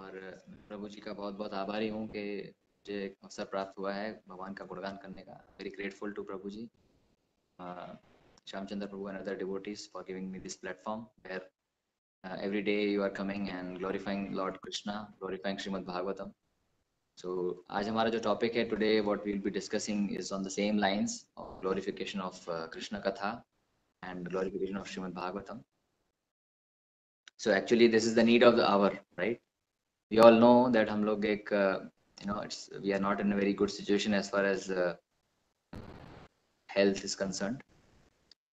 और प्रभु जी का बहुत बहुत आभारी हूँ कि मुझे एक अवसर प्राप्त हुआ है भगवान का गुणगान करने का। Very grateful to Prabhu ji, Shamchandra Prabhu and other devotees for giving me this platform where every day you are coming and glorifying Lord Krishna, glorifying Srimad Bhagavatam. So आज हमारा जो टॉपिक है today what we will be discussing is on the same lines of glorification of Krishna Katha and glorification of Srimad Bhagavatam. So actually this is the need of the hour, right? We all know that हम लोग एक we are not in a very good situation as far as health is concerned.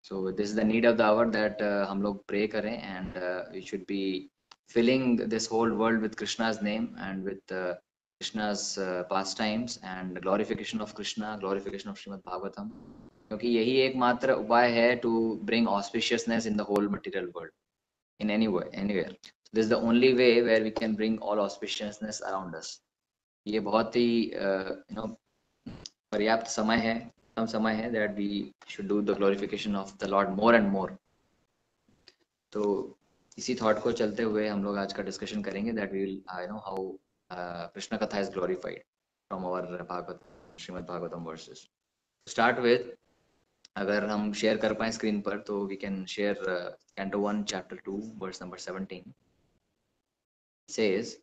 So this is the need of the hour that हम लोग pray करें and we should be filling this whole world with Krishna's name and with Krishna's pastimes and glorification of Krishna, glorification of Srimad Bhagavatam. क्योंकि यही एकमात्र उपाय है to bring auspiciousness in the whole material world in anywhere. So this is the only way where we can bring all auspiciousness around us. ये बहुत ही पर्याप्त समय है, कम समय है that we should do the glorification of the Lord more and more. तो इसी thought को चलते हुए हम लोग आज का डिस्कशन करेंगे that we will know how Krishna Katha is glorified from our Bhagavad Srimad Bhagavatam verses. To start with, अगर हम शेयर कर पाए स्क्रीन पर तो we can share Canto 1 chapter 2 verse number 17. It says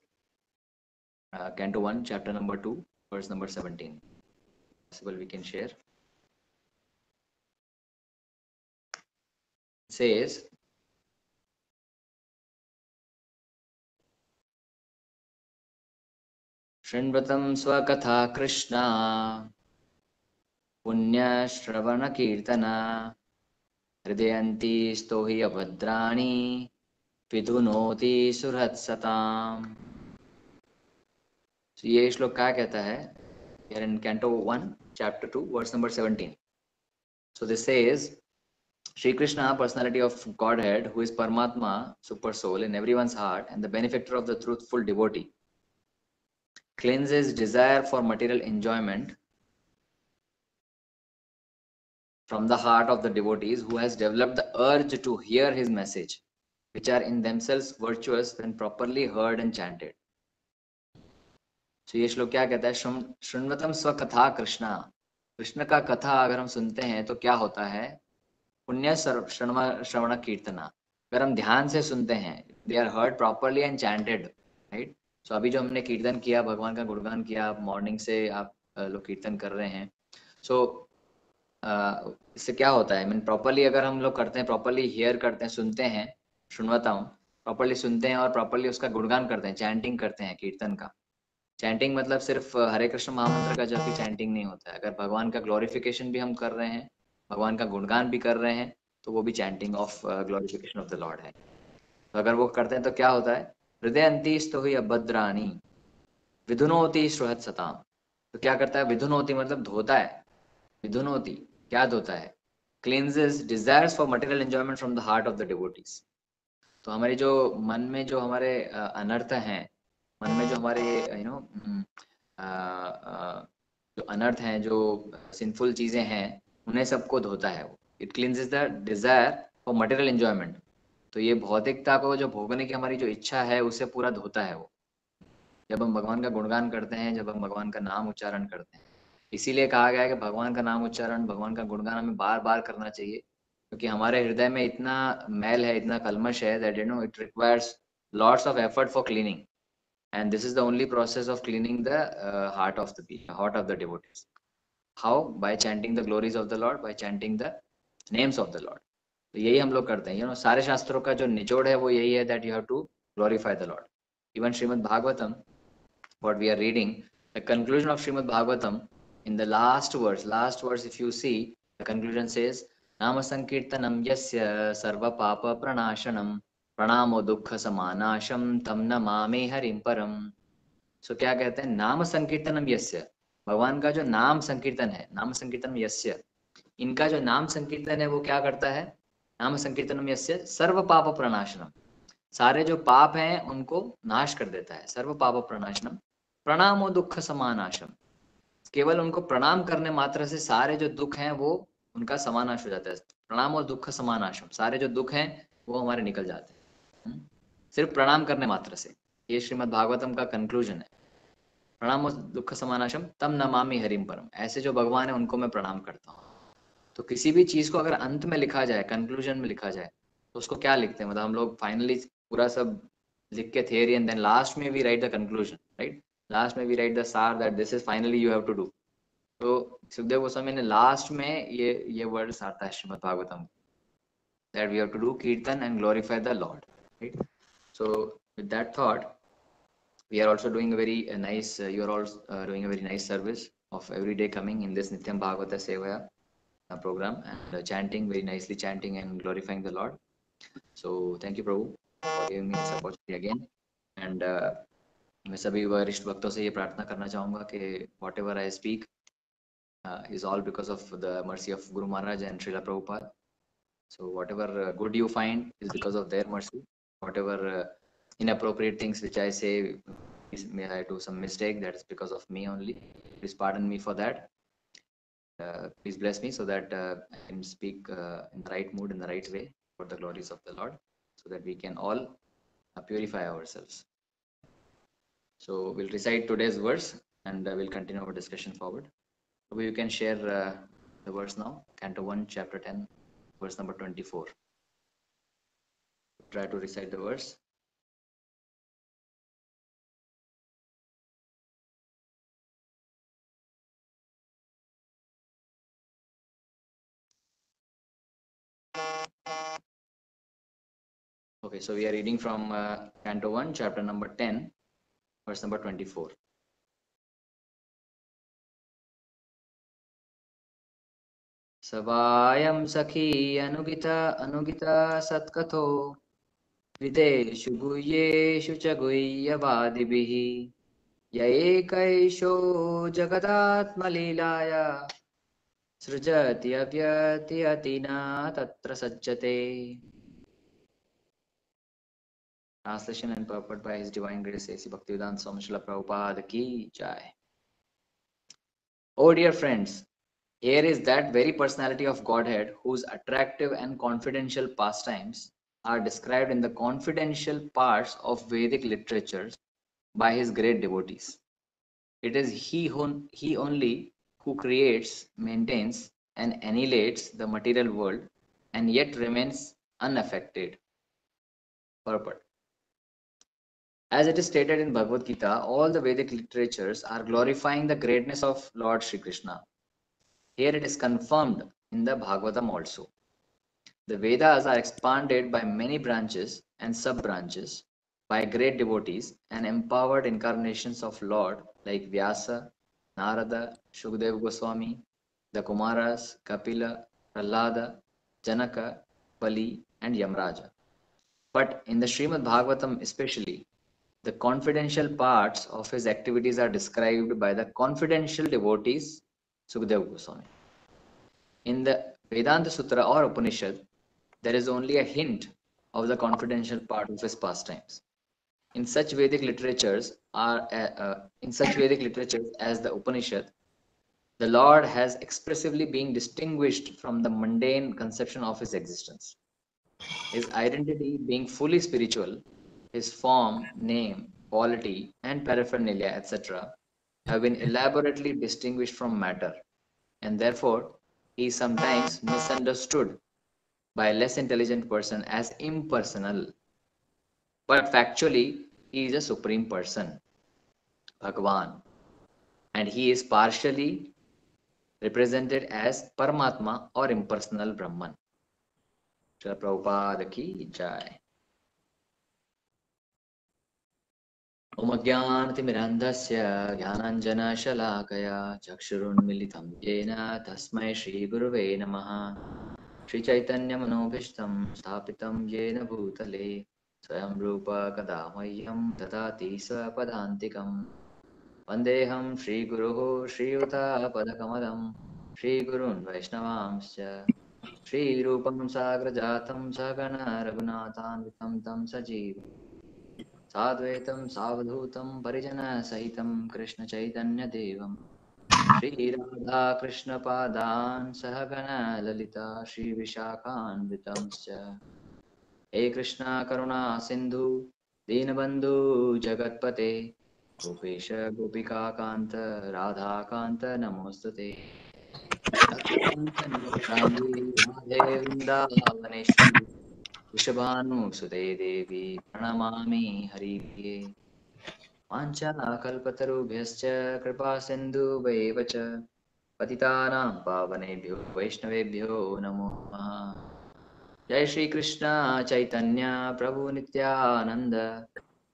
Canto 1 chapter number 2 verse number 17. Possible we can share. It says शृण्वतं स्वकथा Krishna पुण्यश्रवणकीर्तना हृदयन्ति स्तोहि अभद्राणि विधुनोति सुहृत्सताम्. So ये श्लोक क्या कहता है? Here in Canto 1 chapter 2 verse number 17. So this says Shri Krishna, personality of Godhead, who is Paramatma, super soul in everyone's heart and the benefactor of the truthful devotee, cleanses desire for material enjoyment from the heart of the devotees who has developed the urge to hear his message, which are in themselves virtuous when properly heard and chanted. So ये श्लोक क्या कहता है? शृण्वतम स्वकथा कृष्णा. कृष्ण का कथा अगर हम सुनते हैं तो क्या होता है? पुण्य श्रवण कीर्तना. अगर हम ध्यान से सुनते हैं, they are heard properly and chanted, right? So अभी जो हमने कीर्तन किया, भगवान का गुणगान किया, आप मॉर्निंग से आप लोग कीर्तन कर रहे हैं. So इससे क्या होता है? I mean प्रॉपरली अगर हम लोग करते हैं, प्रॉपरली हियर करते हैं, सुनते हैं, सुनवाता हूँ, प्रॉपरली सुनते हैं और प्रॉपरली उसका गुणगान करते हैं, चैंटिंग करते हैं कीर्तन का. चैंटिंग मतलब सिर्फ हरे कृष्ण महामंत्र का जब भी चैंटिंग नहीं होता है. अगर भगवान का ग्लोरिफिकेशन भी हम कर रहे हैं, भगवान का गुणगान भी कर रहे हैं, तो वो भी chanting of glorification of the Lord है. तो अगर वो करते हैं तो क्या होता है? हृदयन्ति स्तुहि अभद्राणि विधुनोति सुहृत्सताम्. तो क्या करता है? विधुनोति मतलब धोता है. विधुनोति क्या धोता है? Cleanses desires for material enjoyment from the heart of the devotees. तो हमारे जो मन में जो हमारे अनर्थ हैं, मन में जो हमारे जो अनर्थ हैं, जो सिंफुल चीजें हैं, उन्हें सबको धोता है वो. It cleanses the desire for material enjoyment. तो ये भौतिकता को जो भोगने की हमारी जो इच्छा है उसे पूरा धोता है वो. जब हम भगवान का गुणगान करते हैं, जब हम भगवान का नाम उच्चारण करते हैं, इसीलिए कहा गया है कि भगवान का नाम उच्चारण, भगवान का गुणगान हमें बार बार करना चाहिए, क्योंकि हमारे हृदय में इतना मैल है, इतना कलमश है that it requires lots of effort for cleaning, and this is the only process of cleaning the heart of the devotees. How? By chanting the glories of the Lord, by chanting the names of the Lord. तो यही हम लोग करते हैं. सारे शास्त्रों का जो निचोड़ है वो यही है that you have to glorify the Lord. Even Srimad Bhagavatam, what we are reading, the conclusion of Srimad Bhagavatam, in the last verse if you see, the conclusion says नाम संकीर्तनम यस्य सर्व पाप प्रणाशनम प्रणामो दुख समानाशम तम नमामि हरिम परम. सो क्या कहते हैं? नाम संकीर्तनम यस्य, भगवान का जो नाम संकीर्तन है, नाम संकीर्तनम यस्य, इनका जो नाम संकीर्तन है वो क्या करता है? नाम संकीर्तनम यस्य सर्व पाप प्रणाशनम, सारे जो पाप हैं उनको नाश कर देता है. सर्व पाप प्रणाशनम प्रणामो दुख समानाशम, केवल उनको प्रणाम करने मात्र से सारे जो दुख हैं वो उनका समानाश हो जाता है. प्रणाम और दुख समानाशम, सारे जो दुख हैं वो हमारे निकल जाते हैं सिर्फ प्रणाम करने मात्र से. ये श्रीमद् भागवतम का कंक्लूजन है। प्रणामो दुख समानाशम तम नमामि हरिम परम। ऐसे जो भगवान है उनको मैं प्रणाम करता हूँ। तो किसी भी चीज को अगर अंत में लिखा जाए, कंक्लूजन में लिखा जाए, तो उसको क्या लिखते हैं? मतलब हम लोग फाइनली पूरा सब लिख के थियरी एंड देन लास्ट में we write the conclusion, right? Last में वी राइट द सार that this is finally you have to do. तो सुखदेव गोस्वामी ने लास्ट में ये वर्ड्स आता है Shrimad Bhagavatam, that we have to do kirtan and glorify the Lord, right? So with that thought, we are also doing a very nice, you are all doing a very nice service of every day coming in this Nityam Bhagavata Sevaya program and chanting, very nicely chanting and glorifying the Lord. So thank you Prabhu for giving me this opportunity again. And मैं सभी वरिष्ठ भक्तों से ये प्रार्थना करना चाहूँगा कि whatever I speak is all because of the mercy of Guru Maharaj and Srila Prabhupada. So whatever good you find is because of their mercy. Whatever inappropriate things which I say, may I do some mistake, that is because of me only. Please pardon me for that. Please bless me so that I can speak in the right mood, in the right way for the glories of the Lord, so that we can all purify ourselves. So we'll recite today's verse and we'll continue our discussion forward. So you can share the verse now, Canto 1, Chapter 10, verse number 24. Try to recite the verse. Okay, so we are reading from Canto 1, chapter number 10, verse number 24. Savayam sakhi anugita satkatho videshu guhyeshu cha guhyavadibihi ya ekaisho jagadatmalilaya srujati avyati atina tatra sajjate. Translation and purport by His Divine Grace A.C. Bhaktivedanta Swami Srila Prabhupada ki jai. Oh dear friends, here is that very personality of Godhead whose attractive and confidential pastimes are described in the confidential parts of Vedic literatures by his great devotees. It is he only who creates, maintains, and annihilates the material world and yet remains unaffected. Purport. As it is stated in Bhagavad Gita, all the Vedic literatures are glorifying the greatness of Lord Sri Krishna. Here it is confirmed in the Bhagavatam also. The Vedas are expanded by many branches and sub-branches by great devotees and empowered incarnations of Lord like Vyasa, Narada, Shukadeva Goswami, the Kumaras, Kapila, Prahlada, Janaka, Bali, and Yamraja. But in the Srimad Bhagavatam especially, the confidential parts of his activities are described by the confidential devotees Sukadeva Goswami. In the Vedanta Sutra or Upanishad, there is only a hint of the confidential part of his pastimes. In such Vedic literatures as the Upanishad, the Lord has expressively been distinguished from the mundane conception of his existence. His identity being fully spiritual, his form, name, quality, and paraphernalia, etc., have been elaborately distinguished from matter, and therefore he is sometimes misunderstood by a less intelligent person as impersonal. But factually, he is a supreme person, Bhagwan, and he is partially represented as Paramatma or impersonal Brahman. Srila Prabhupada ki jai. ॐ अज्ञानतिमिरन्धस्य ज्ञानाञ्जनशलाकया चक्षुरुन्मिलितं येन तस्मै श्रीगुरुवे नमः। श्रीचैतन्यमनोभीष्टं स्थापितं येन भूतले स्वयं रूप कदा मह्यं ददाति स्वपदान्तिकम्। वन्देऽहं श्रीगुरुः श्रीयुतापदकमलं श्रीगुरून् वैष्णवांश्च श्रीरूपं साग्रजातं सगण रघुनाथान्वितं तं सजीवम् साद्वैतं सावधूतं परिजनसहितं कृष्णचैतन्यदेवं श्रीराधाकृष्णपादान् सहगण ललिता श्रीविशाखान्वितंश्च। हे कृष्णा करुणा सिन्धु दीनबंधु जगतपते गोपेश गोपिकाकांत राधाकांत नमोस्तुते। तप्तकांचन गौरांगी राधे वृंदावनेश्वरी वृषभानुसुते देवी प्रणमामि हरिप्रिये। वाञ्छाकल्पतरुभ्यश्च कृपा सिन्धुभैव च पतितानां पावनेभ्यो वैष्णवेभ्यो नमो नमः। जय श्री कृष्ण चैतन्य प्रभु नित्यानंद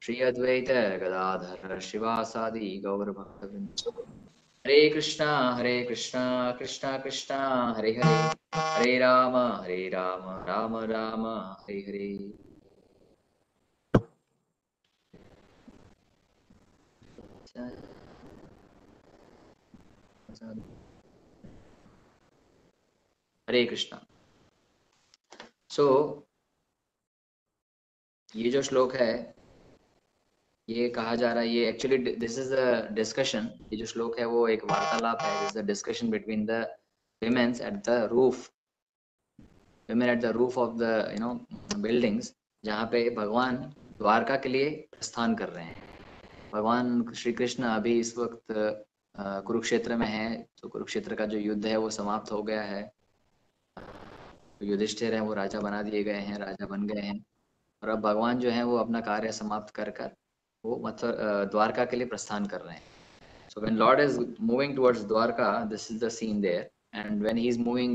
श्री अद्वैत गदाधर शिवासादि गौर भक्तवृंद। हरे कृष्णा कृष्णा कृष्णा हरे हरे हरे राम राम राम हरे हरे। हरे कृष्णा। सो ये जो श्लोक है ये कहा जा रहा है, ये actually this is a discussion. ये जो श्लोक है वो एक वार्तालाप है, this is a discussion between the women's at the roof, women at the roof of the buildings, जहाँ पे भगवान द्वारका के लिए प्रस्थान कर रहे हैं। भगवान श्री कृष्ण अभी इस वक्त कुरुक्षेत्र में है। तो कुरुक्षेत्र का जो युद्ध है वो समाप्त हो गया है। युधिष्ठिर है वो राजा बना दिए गए हैं, राजा बन गए हैं। और अब भगवान जो है वो अपना कार्य समाप्त कर कर वो मतलब द्वारका के लिए प्रस्थान कर रहे हैं। So when Lord is moving towards Dwarka, this is the scene there. And when he is moving,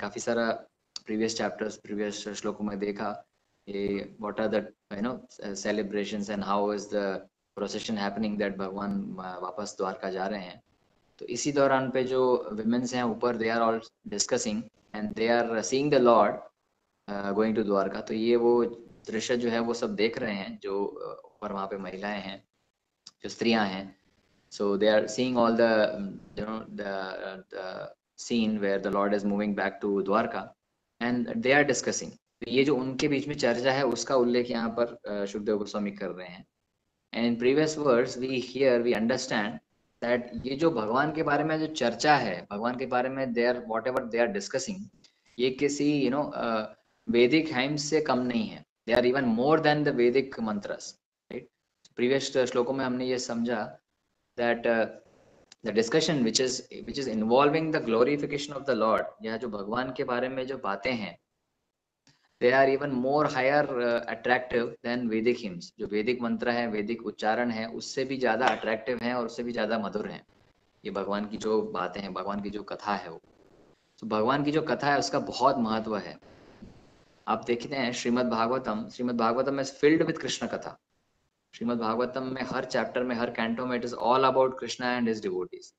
काफी सारा previous chapters, previous श्लोकों में देखा ये what are the celebrations and how is the procession happening that भगवान वापस द्वारका जा रहे हैं। तो इसी दौरान पे जो women's हैं ऊपर, they are all discussing and they are seeing the Lord going to Dwarka. तो ये वो दृश्य जो है वो सब देख रहे हैं जो ऊपर वहाँ पे महिलाएं हैं, जो स्त्रियां हैं। So they are seeing all the the scene where the Lord is moving back to Dwarka and they are discussing। तो ये जो उनके बीच में चर्चा है उसका उल्लेख यहाँ पर शुकदेव गोस्वामी कर रहे हैं। And in previous words we understand that ये जो भगवान के बारे में जो चर्चा है, भगवान के बारे में they are whatever they are discussing, ये किसी वैदिक हाइम्स से कम नहीं है। They are even more than the Vedic mantras, right? Previous श्लोकों में हमने ये समझा that the discussion which is involving the glorification of the Lord, यह जो भगवान के बारे में जो बातें हैं, they are even more higher attractive than Vedic hymns। जो वैदिक मंत्र है, वैदिक उच्चारण है, उससे भी ज्यादा अट्रैक्टिव हैं और उससे भी ज्यादा मधुर हैं। ये भगवान की जो बातें हैं, भगवान की जो कथा है वो, तो भगवान की जो कथा है उसका बहुत महत्व है। आप देखते हैं Shrimad Bhagavatam is filled with Krishna katha. Shrimad Bhagavatam में हर चैप्टर में, हर कैंटो में it is all about Krishna and his devotees.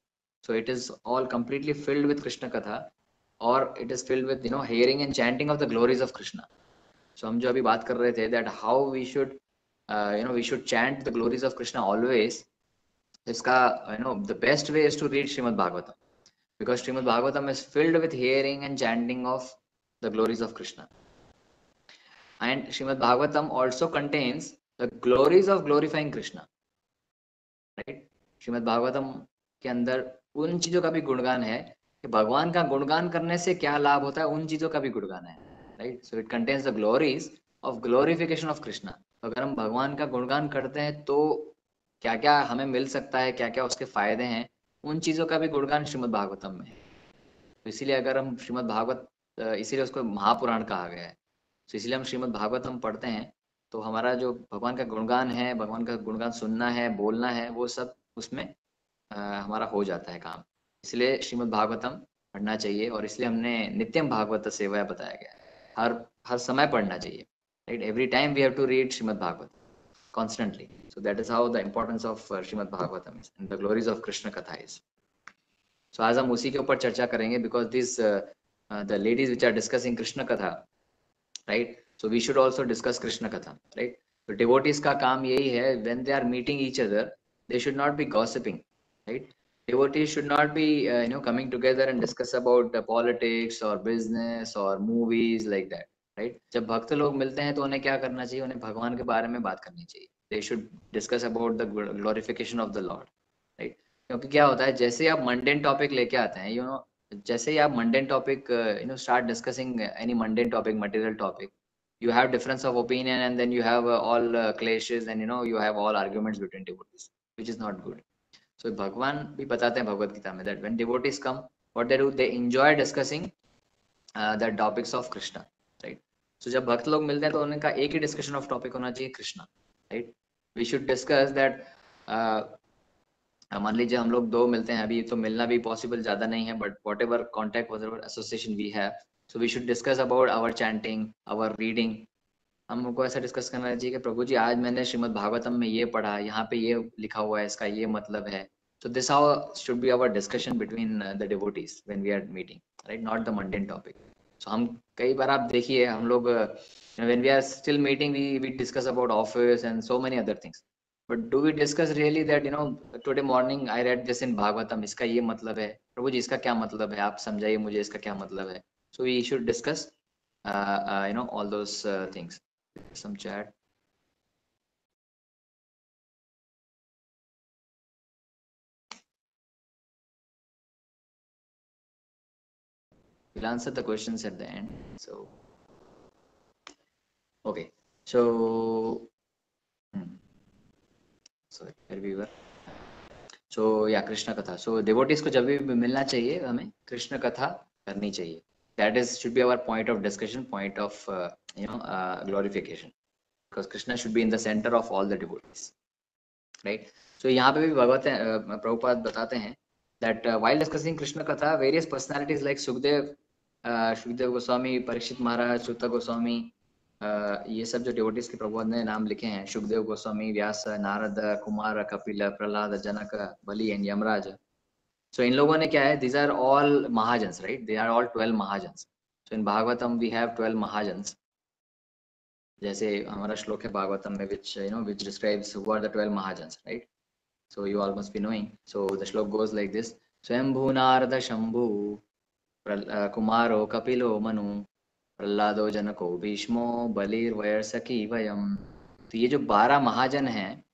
So it is all completely filled with Krishna katha और it is filled with hearing and chanting of the glories of Krishna. So हम जो अभी बात कर रहे थे that how we should we should chant the glories of Krishna always। इसका the best way is to read Shrimad Bhagavatam because Shrimad Bhagavatam is filled with hearing and chanting of the glories of Krishna. And Srimad Bhagavatam also contains the glories of glorifying Krishna, right? Shrimad Bhagavatam के अंदर उन चीजों का भी गुणगान है कि भगवान का गुणगान करने से क्या लाभ होता है, उन चीजों का भी गुणगान है, right? So it contains the glories of glorification of Krishna. अगर हम भगवान का गुणगान करते हैं तो क्या क्या हमें मिल सकता है, क्या क्या उसके फायदे हैं, उन चीजों का भी गुणगान श्रीमद् भागवतम में है। तो इसीलिए अगर हम श्रीमद् भागवत, इसीलिए उसको महापुराण कहा गया है। तो इसलिए हम श्रीमद् भागवतम पढ़ते हैं तो हमारा जो भगवान का गुणगान है, भगवान का गुणगान सुनना है, बोलना है, वो सब उसमें हमारा हो जाता है काम। इसलिए श्रीमद् भागवतम पढ़ना चाहिए और इसलिए हमने नित्यम भागवत सेवा बताया गया है। हर हर समय पढ़ना चाहिए, right? Every time we have to read Shrimad Bhagavat constantly। So that is how the importance of Srimad Bhagavatam is and the glories of Krishna Katha is। So आज हम उसी के ऊपर चर्चा करेंगे because these the ladies which are discussing Krishna Katha, right? So we should also discuss Krishna Katha, right? So devotees का काम यही है, when they are meeting each other, they should not be gossiping, right? Devotees should not be coming together and discuss about politics or business or movies like that, right? जब भक्त लोग मिलते हैं तो उन्हें क्या करना चाहिए, उन्हें भगवान के बारे में बात करनी चाहिए। They should discuss about the glorification of the Lord, right? क्योंकि क्या होता है, जैसे आप मंडेन टॉपिक लेके आते हैं, जैसे ही आप mundane topic start discussing any mundane topic, material topic, you have difference of opinion, and then you have all clashes, and you have all arguments between devotees, which is not good. So भगवान भी बताते हैं भगवत गीता में that when devotees come, what they do, they enjoy discussing the topics of Krishna, right? So जब भक्त लोग मिलते हैं तो उनका एक ही डिस्कशन ऑफ टॉपिक होना चाहिए Krishna, right? We should discuss that. मान लीजिए हम लोग दो मिलते हैं, अभी तो मिलना भी पॉसिबल ज्यादा नहीं है, but whatever contact whatever association we have, so we should discuss about our chanting, our reading. हमको ऐसा डिस्कस करना चाहिए कि प्रभु जी आज मैंने श्रीमद् भागवतम में ये पढ़ा, यहाँ पे ये लिखा हुआ है, इसका ये मतलब है. So this how should be our discussion between the devotees when we are meeting, right? Not the mundane topic. So हम कई बार आप देखिए हम लोग when we are still meeting we discuss about office and so many other things. But do we discuss really that today morning I read this in Bhagavatam, इसका ये मतलब है, प्रभु जी इसका क्या मतलब है, आप समझाइए मुझे इसका क्या मतलब है. So we should discuss all those things. Some chat. We'll answer the questions at the end. So, okay. So, sorry, where we were. So, yeah, Krishna Katha. So, devotees को जब भी मिलना चाहिए हमें कृष्ण कथा करनी चाहिए. That should be our point of discussion, point of glorification, because Krishna should be in the center of all the devotees, right? So, यहाँ पे भी भगवत प्रभुपाद बताते हैं that while discussing Krishna Katha, various personalities like Sukdev, Sukdev Goswami, Parikshit Maharaj, Sutta Goswami, ये सब जो devotees के प्रभुपाद ने नाम लिखे हैं, सुखदेव गोस्वामी, व्यास, नारद, कुमार, कपिल, प्रहलाद, जनक, बलि एंड यमराज. सो इन लोगों ने क्या है, these are all mahajans, right? They are all 12 mahajans. So in Bhagavatam we have 12 mahajans. जैसे हमारा श्लोक है भागवतम में which describes who are the 12 mahajans, right? So you all must be knowing. So the shlok goes like this: Swayambhu Narada Shambhu, Kumaro Kapilo Manu, प्रहलादो जनको भीष्मो बलिर वयर्सकी वयम. तो ये जो 12 महाजन हैं,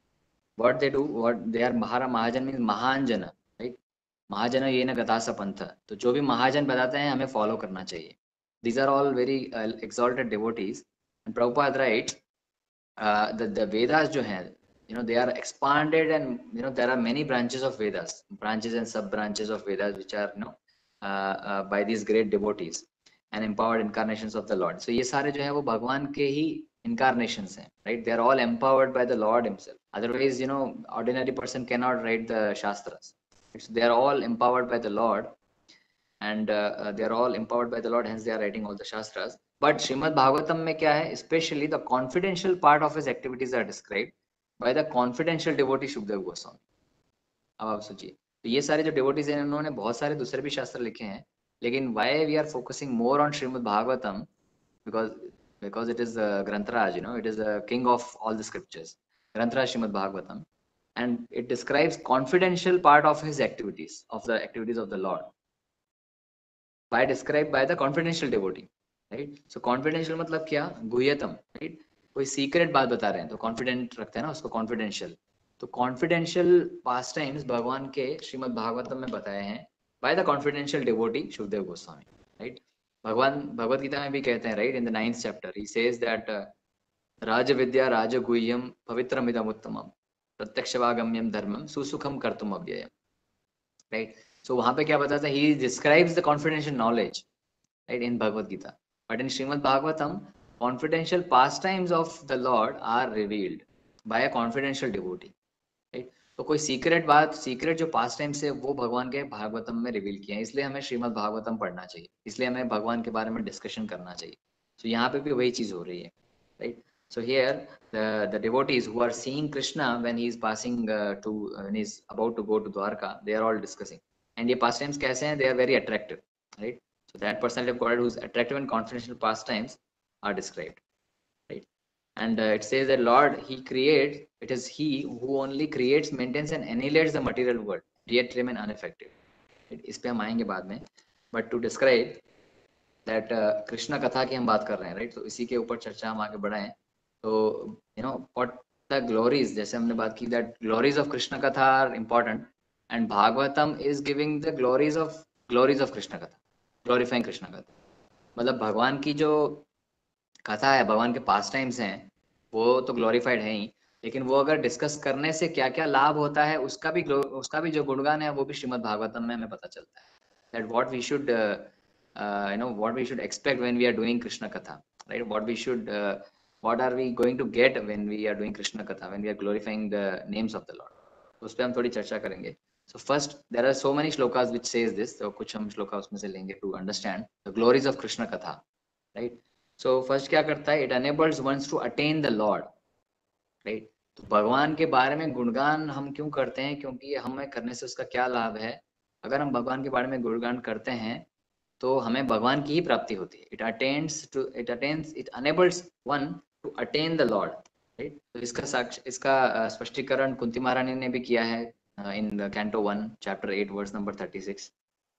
what they do, what they are, 12 Mahajan means महान जन, right? महाजन ये न गतास पंथ. तो जो भी महाजन बताते हैं हमें फॉलो करना चाहिए. These are all very exalted devotees. And Prabhupada writes the Vedas जो हैं, they are expanded, and there are many branches of Vedas, branches and sub branches of Vedas which are by these great devotees and empowered incarnations of the Lord. So ये सारे जो है वो भगवान के ही incarnations हैं, right? They are all empowered by the Lord himself. Otherwise, ordinary person cannot write the Shastras. So they are all empowered by the Lord, and they are all empowered by the Lord, hence they are writing all the Shastras. But Srimad Bhagavatam में क्या है, especially the confidential part of his activities are described by the confidential devotee Shukdev Goswami. अब आप सोचिए, तो ये सारे जो devotees हैं, उन्होंने बहुत सारे दूसरे भी शास्त्र लिखे हैं, लेकिन why we are focusing more on Srimad Bhagavatam, because it is Grantaraj, it is the king of all the scriptures, Grantaraj Srimad Bhagavatam, and it describes confidential part of his activities, of the activities of the Lord, by described by the confidential devotee, right? So confidential मतलब क्या, गुह्यतम, right? कोई secret बात बता रहे हैं तो confident रखते हैं ना उसको, कॉन्फिडेंशियल. तो कॉन्फिडेंशियल पास टाइम्स भगवान के श्रीमद् भागवतम में बताए हैं by the confidential devotee Shukdev Goswami, right? भगवान भगवत गीता में भी कहते हैं, right? In the 9th chapter he says that Raj Vidya Raj गुह्यम पवित्रमिदम उत्तमम प्रत्यक्षवागम्यम धर्मम सुसुखम कर्तुम अव्ययम, right? So वहां पे क्या बताता है, he describes the confidential knowledge, right, in Bhagavad Gita. But in Srimad Bhagavatam, confidential pastimes of the Lord are revealed by a confidential devotee, right? तो कोई secret बात, secret जो past time से वो भगवान के भागवतम में रिवील किया है, इसलिए हमें श्रीमद् भागवतम पढ़ना चाहिए, इसलिए हमें भगवान के बारे में डिस्कशन करना चाहिए. तो यहाँ पे भी वही चीज हो रही है, right? So here the devotees who are seeing Krishna when he is passing when he is about to go to Dwarka, they are all discussing. And ये pastimes कैसे हैं? They are very attractive, right? So that personality of God who's attractive and confidential pastimes are described, right? And it says that Lord, he creates, it is he who only creates, maintains and annihilates the material world, yet remain unaffected. इस पे हम आएंगे बाद में. But to describe that Krishna कथा की हम बात कर रहे हैं, right? तो इसी के ऊपर चर्चा हम आगे बढ़ाएं. तो what the glories, जैसे हमने बात की that glories of Krishna Katha are important, and Bhagavatam is giving the glories of Krishna Katha, glorifying Krishna Katha. मतलब भगवान की जो कथा है, भगवान के पास टाइम्स हैं, वो तो ग्लोरीफाइड है ही, लेकिन वो अगर डिस्कस करने से क्या क्या लाभ होता है उसका भी जो गुणगान है वो भी श्रीमद् भागवतम में हमें पता चलता है। That what we should what we should expect when we are doing Krishna Katha, right? What are we going to get when we are doing Krishna Katha, when we are glorifying the names of the Lord? उस पर हम थोड़ी चर्चा करेंगे. So first, there are so many shlokas which says this. तो कुछ हम श्लोका उसमें से लेंगे to understand the glories of Krishna Katha, right? So first क्या करता है? It enables ones to attain the Lord, right? तो भगवान के बारे में गुणगान हम क्यों करते हैं? क्योंकि हमें करने से उसका क्या लाभ है? अगर हम भगवान के बारे में गुणगान करते हैं तो हमें भगवान की ही प्राप्ति होती है. It enables one to attain the lord, right? तो इसका स्पष्टीकरण कुंती महारानी ने भी किया है in canto 1 chapter 8 verse number 36.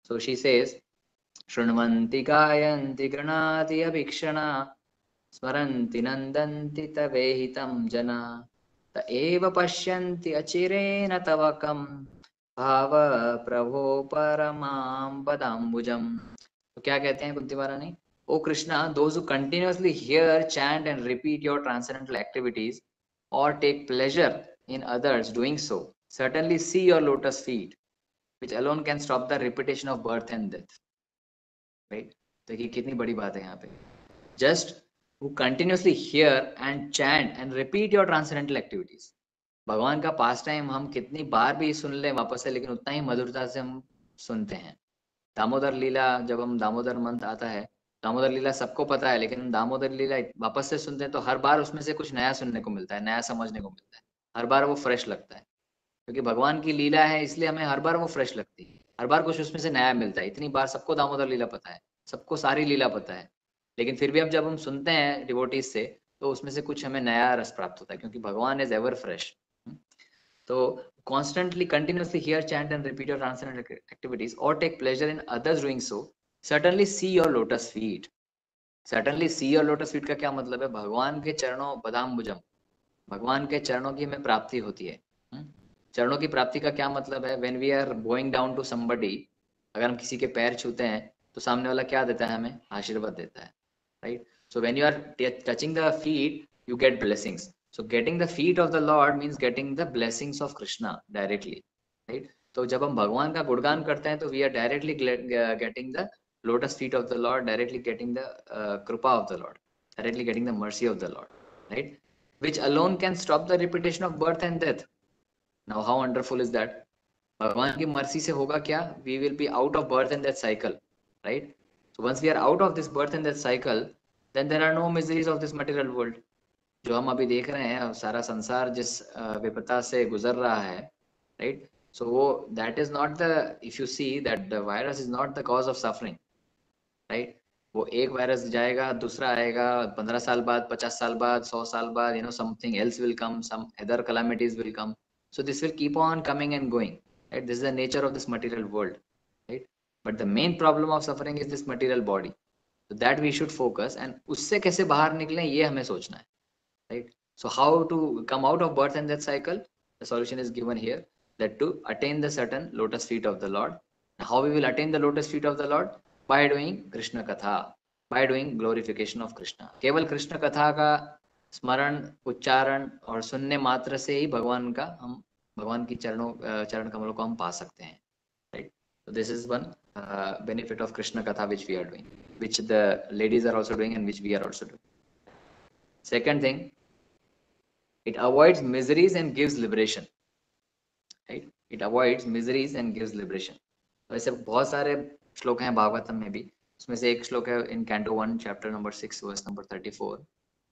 So she says, शृण्वन्ति गायन्ति गृह्णाति अभीक्षणा स्मरन्ति नन्दन्ति तवेहितं जना त एव पश्यन्ति अचिरेण तव कं भाव प्रभो परमां पदाम्बुजम्. तो क्या कहते हैं कुंती महारानी? ओ Krishna, those who continuously hear, chant and repeat your transcendental activities or take pleasure in others doing so certainly see your lotus feet, which alone can stop the repetition of birth and death. Right? देखिए कितनी बड़ी बात है यहाँ पे. Just who continuously hear and chant and repeat your transcendental activities. भगवान का पास time हम कितनी बार भी सुन लें वापस से, लेकिन उतना ही मधुरता से हम सुनते हैं. दामोदर लीला, जब हम दामोदर मंथ आता है, दामोदर लीला सबको पता है, लेकिन दामोदर लीला वापस से सुनते हैं तो हर बार उसमें से कुछ नया सुनने को मिलता है, नया समझने को मिलता है, हर बार वो फ्रेश लगता है. क्योंकि भगवान की लीला है इसलिए हमें हर बार वो फ्रेश लगती है, हर बार कुछ उसमें से नया मिलता है. इतनी बार सबको दामोदर लीला पता है, सबको सारी लीला पता है, लेकिन फिर भी अब जब हम सुनते हैं डिवोटीज से तो उसमें से कुछ हमें नया रस प्राप्त होता है, क्योंकि भगवान इज एवर फ्रेश. तो constantly continuously hear, chant and repeat your transcendental activities or take pleasure in others doing so certainly see your lotus feet. certainly see your lotus feet का क्या मतलब है? भगवान के चरणों पदाम्बुजम, भगवान के चरणों की हमें प्राप्ति होती है. चरणों की प्राप्ति का क्या मतलब है? when we are going down to somebody, अगर हम किसी के पैर छूते हैं तो सामने वाला क्या देता है? हमें आशीर्वाद देता है, right? So when you are touching the feet you get blessings. So getting the feet of the Lord means getting the blessings of Krishna directly, right? तो जब हम भगवान का गुणगान करते हैं तो we are directly getting the lotus feet of the Lord, directly getting the kripa of the Lord, directly getting the mercy of the Lord, right? Which alone can stop the repetition of birth and death. Now how wonderful is that? भगवान की mercy से होगा क्या? We will be out of birth and death cycle, right? So once we are out of this birth and death cycle, then there are no miseries of this material world. जो हम अभी देख रहे हैं सारा संसार जिस विपदा से गुजर रहा है, राइट? सो वो that is not the, if you see that the virus is not the cause of suffering, right? वो एक वायरस जाएगा, दूसरा आएगा, 15 साल बाद, 50 साल बाद, 100 साल बाद, you know, something else will come, some other calamities will come. So this will keep on coming and going, right? This is the nature of this material world, right? But the main problem of suffering is this material body. So that we should focus, and उससे कैसे बाहर निकलें ये हमें सोचना है, right? So how to come out of birth and death cycle? The solution is given here, that to attain the certain lotus feet of the Lord. How we will attain the lotus feet of the Lord? By doing Krishna Katha, by doing glorification of Krishna. केवल कृष्ण कथा का स्मरण, उच्चारण और सुनने मात्र से ही भगवान की चरण कमलों को हम पा सकते हैं, right? So this is one benefit of Krishna Katha which we are doing, which the ladies are also doing and which we are also doing. Second thing, it avoids miseries and gives liberation, right? It avoids miseries and gives liberation. तो ऐसे बहुत सारे श्लोक हैं भागवतम में भी. उसमें से एक श्लोक है in Canto 1 chapter number 6 verse number 34.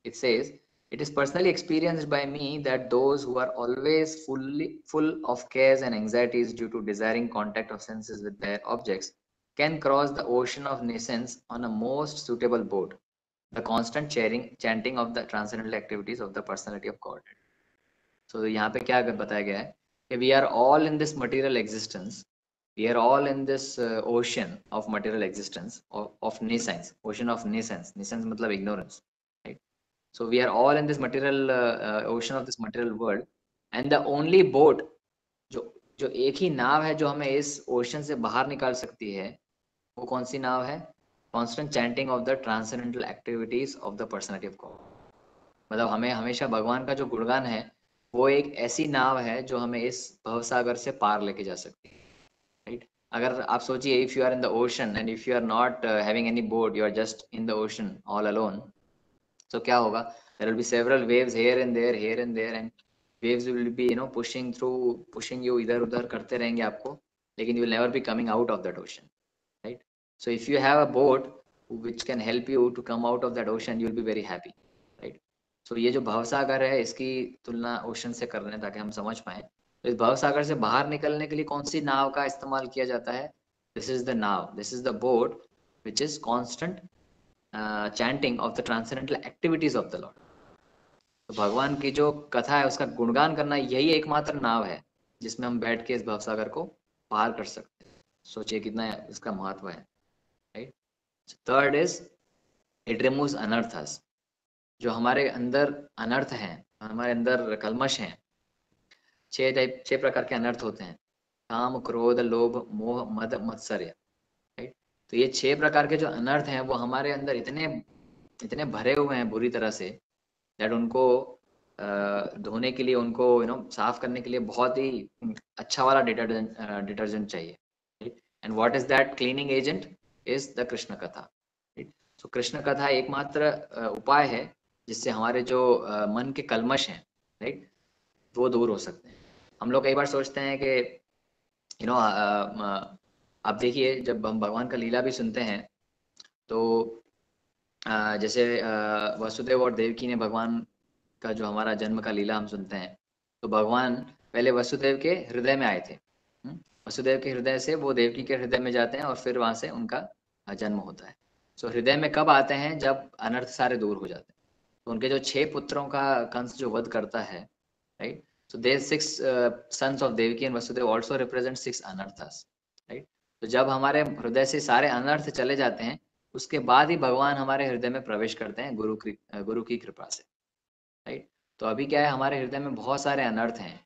It says, it is personally experienced by me that those who are always full of cares and anxieties due to desiring contact of senses with their objects can cross the ocean of nescience on a most suitable boat, the constant chanting of the transcendental activities of the personality of Godhead. So यहाँ पे क्या बताया गया है कि we are all in this material existence, we are all in this ocean of material existence, of nescience, ocean of nescience. Nescience मतलब ignorance, right? So we are all in this material ocean of this material world, and the only boat, जो एक ही नाव है जो हमें इस ocean से बाहर निकाल सकती है, वो कौन सी नाव है? constant chanting of the transcendental activities of the personality of God. मतलब हमें हमेशा भगवान का जो गुणगान है वो एक ऐसी नाव है जो हमें इस भवसागर से पार लेके जा सकती है, राइट? अगर आप सोचिए, if you are in the ocean and if you are not having any boat, you are just in the ocean all alone, तो क्या होगा? There will be several waves here and there and waves will be pushing you इधर उधर करते रहेंगे आपको, लेकिन you will never be coming out of that ocean, right? So if you have a boat which can help you to come out of that ocean, you will be very happy, right? So ये जो भवसागर है इसकी तुलना ocean से कर रहे हैं ताकि हम समझ पाए। तो इस भवसागर से बाहर निकलने के लिए कौन सी नाव का इस्तेमाल किया जाता है? This is the now, this is the boat which is constant chanting of the transcendental activities of the Lord. तो भगवान की जो कथा है उसका गुणगान करना यही एकमात्र नाव है जिसमें हम बैठ के इस भवसागर को पार कर सकते हैं। सोचिए कितना इसका महत्व है, right? Third is it removes anarthas. जो हमारे अंदर अनर्थ हैं, हमारे अंदर कलमश हैं, छह प्रकार के अनर्थ होते हैं: काम, क्रोध, लोभ, मोह, मद, मत्सर्य, राइट? तो ये 6 प्रकार के जो अनर्थ हैं वो हमारे अंदर इतने इतने भरे हुए हैं बुरी तरह से दैट उनको धोने के लिए, उनको साफ करने के लिए बहुत ही अच्छा वाला डिटर्जेंट चाहिए, right? And what is that cleaning agent? Is the Krishna katha, right? So Krishna कथा एकमात्र उपाय है जिससे हमारे जो मन के कलमश हैं, राइट, वो दूर हो सकते हैं। हम लोग कई बार सोचते हैं कि आप देखिए, जब हम भगवान का लीला भी सुनते हैं तो जैसे वसुदेव और देवकी ने भगवान का जो हमारा जन्म का लीला हम सुनते हैं, तो भगवान पहले वसुदेव के हृदय में आए थे। वसुदेव के हृदय से वो देवकी के हृदय में जाते हैं और फिर वहां से उनका जन्म होता है। सो हृदय में कब आते हैं? जब अनर्थ सारे दूर हो जाते हैं। तो उनके जो 6 पुत्रों का कंस जो वध करता है, right? So there 6 sons of Devaki and Vasudeva also represent 6 anarthas, right? तो जब हमारे हृदय से सारे अनर्थ चले जाते हैं उसके बाद ही भगवान हमारे हृदय में प्रवेश करते हैं गुरु की कृपा से, राइट? तो अभी क्या है, हमारे हृदय में बहुत सारे अनर्थ हैं,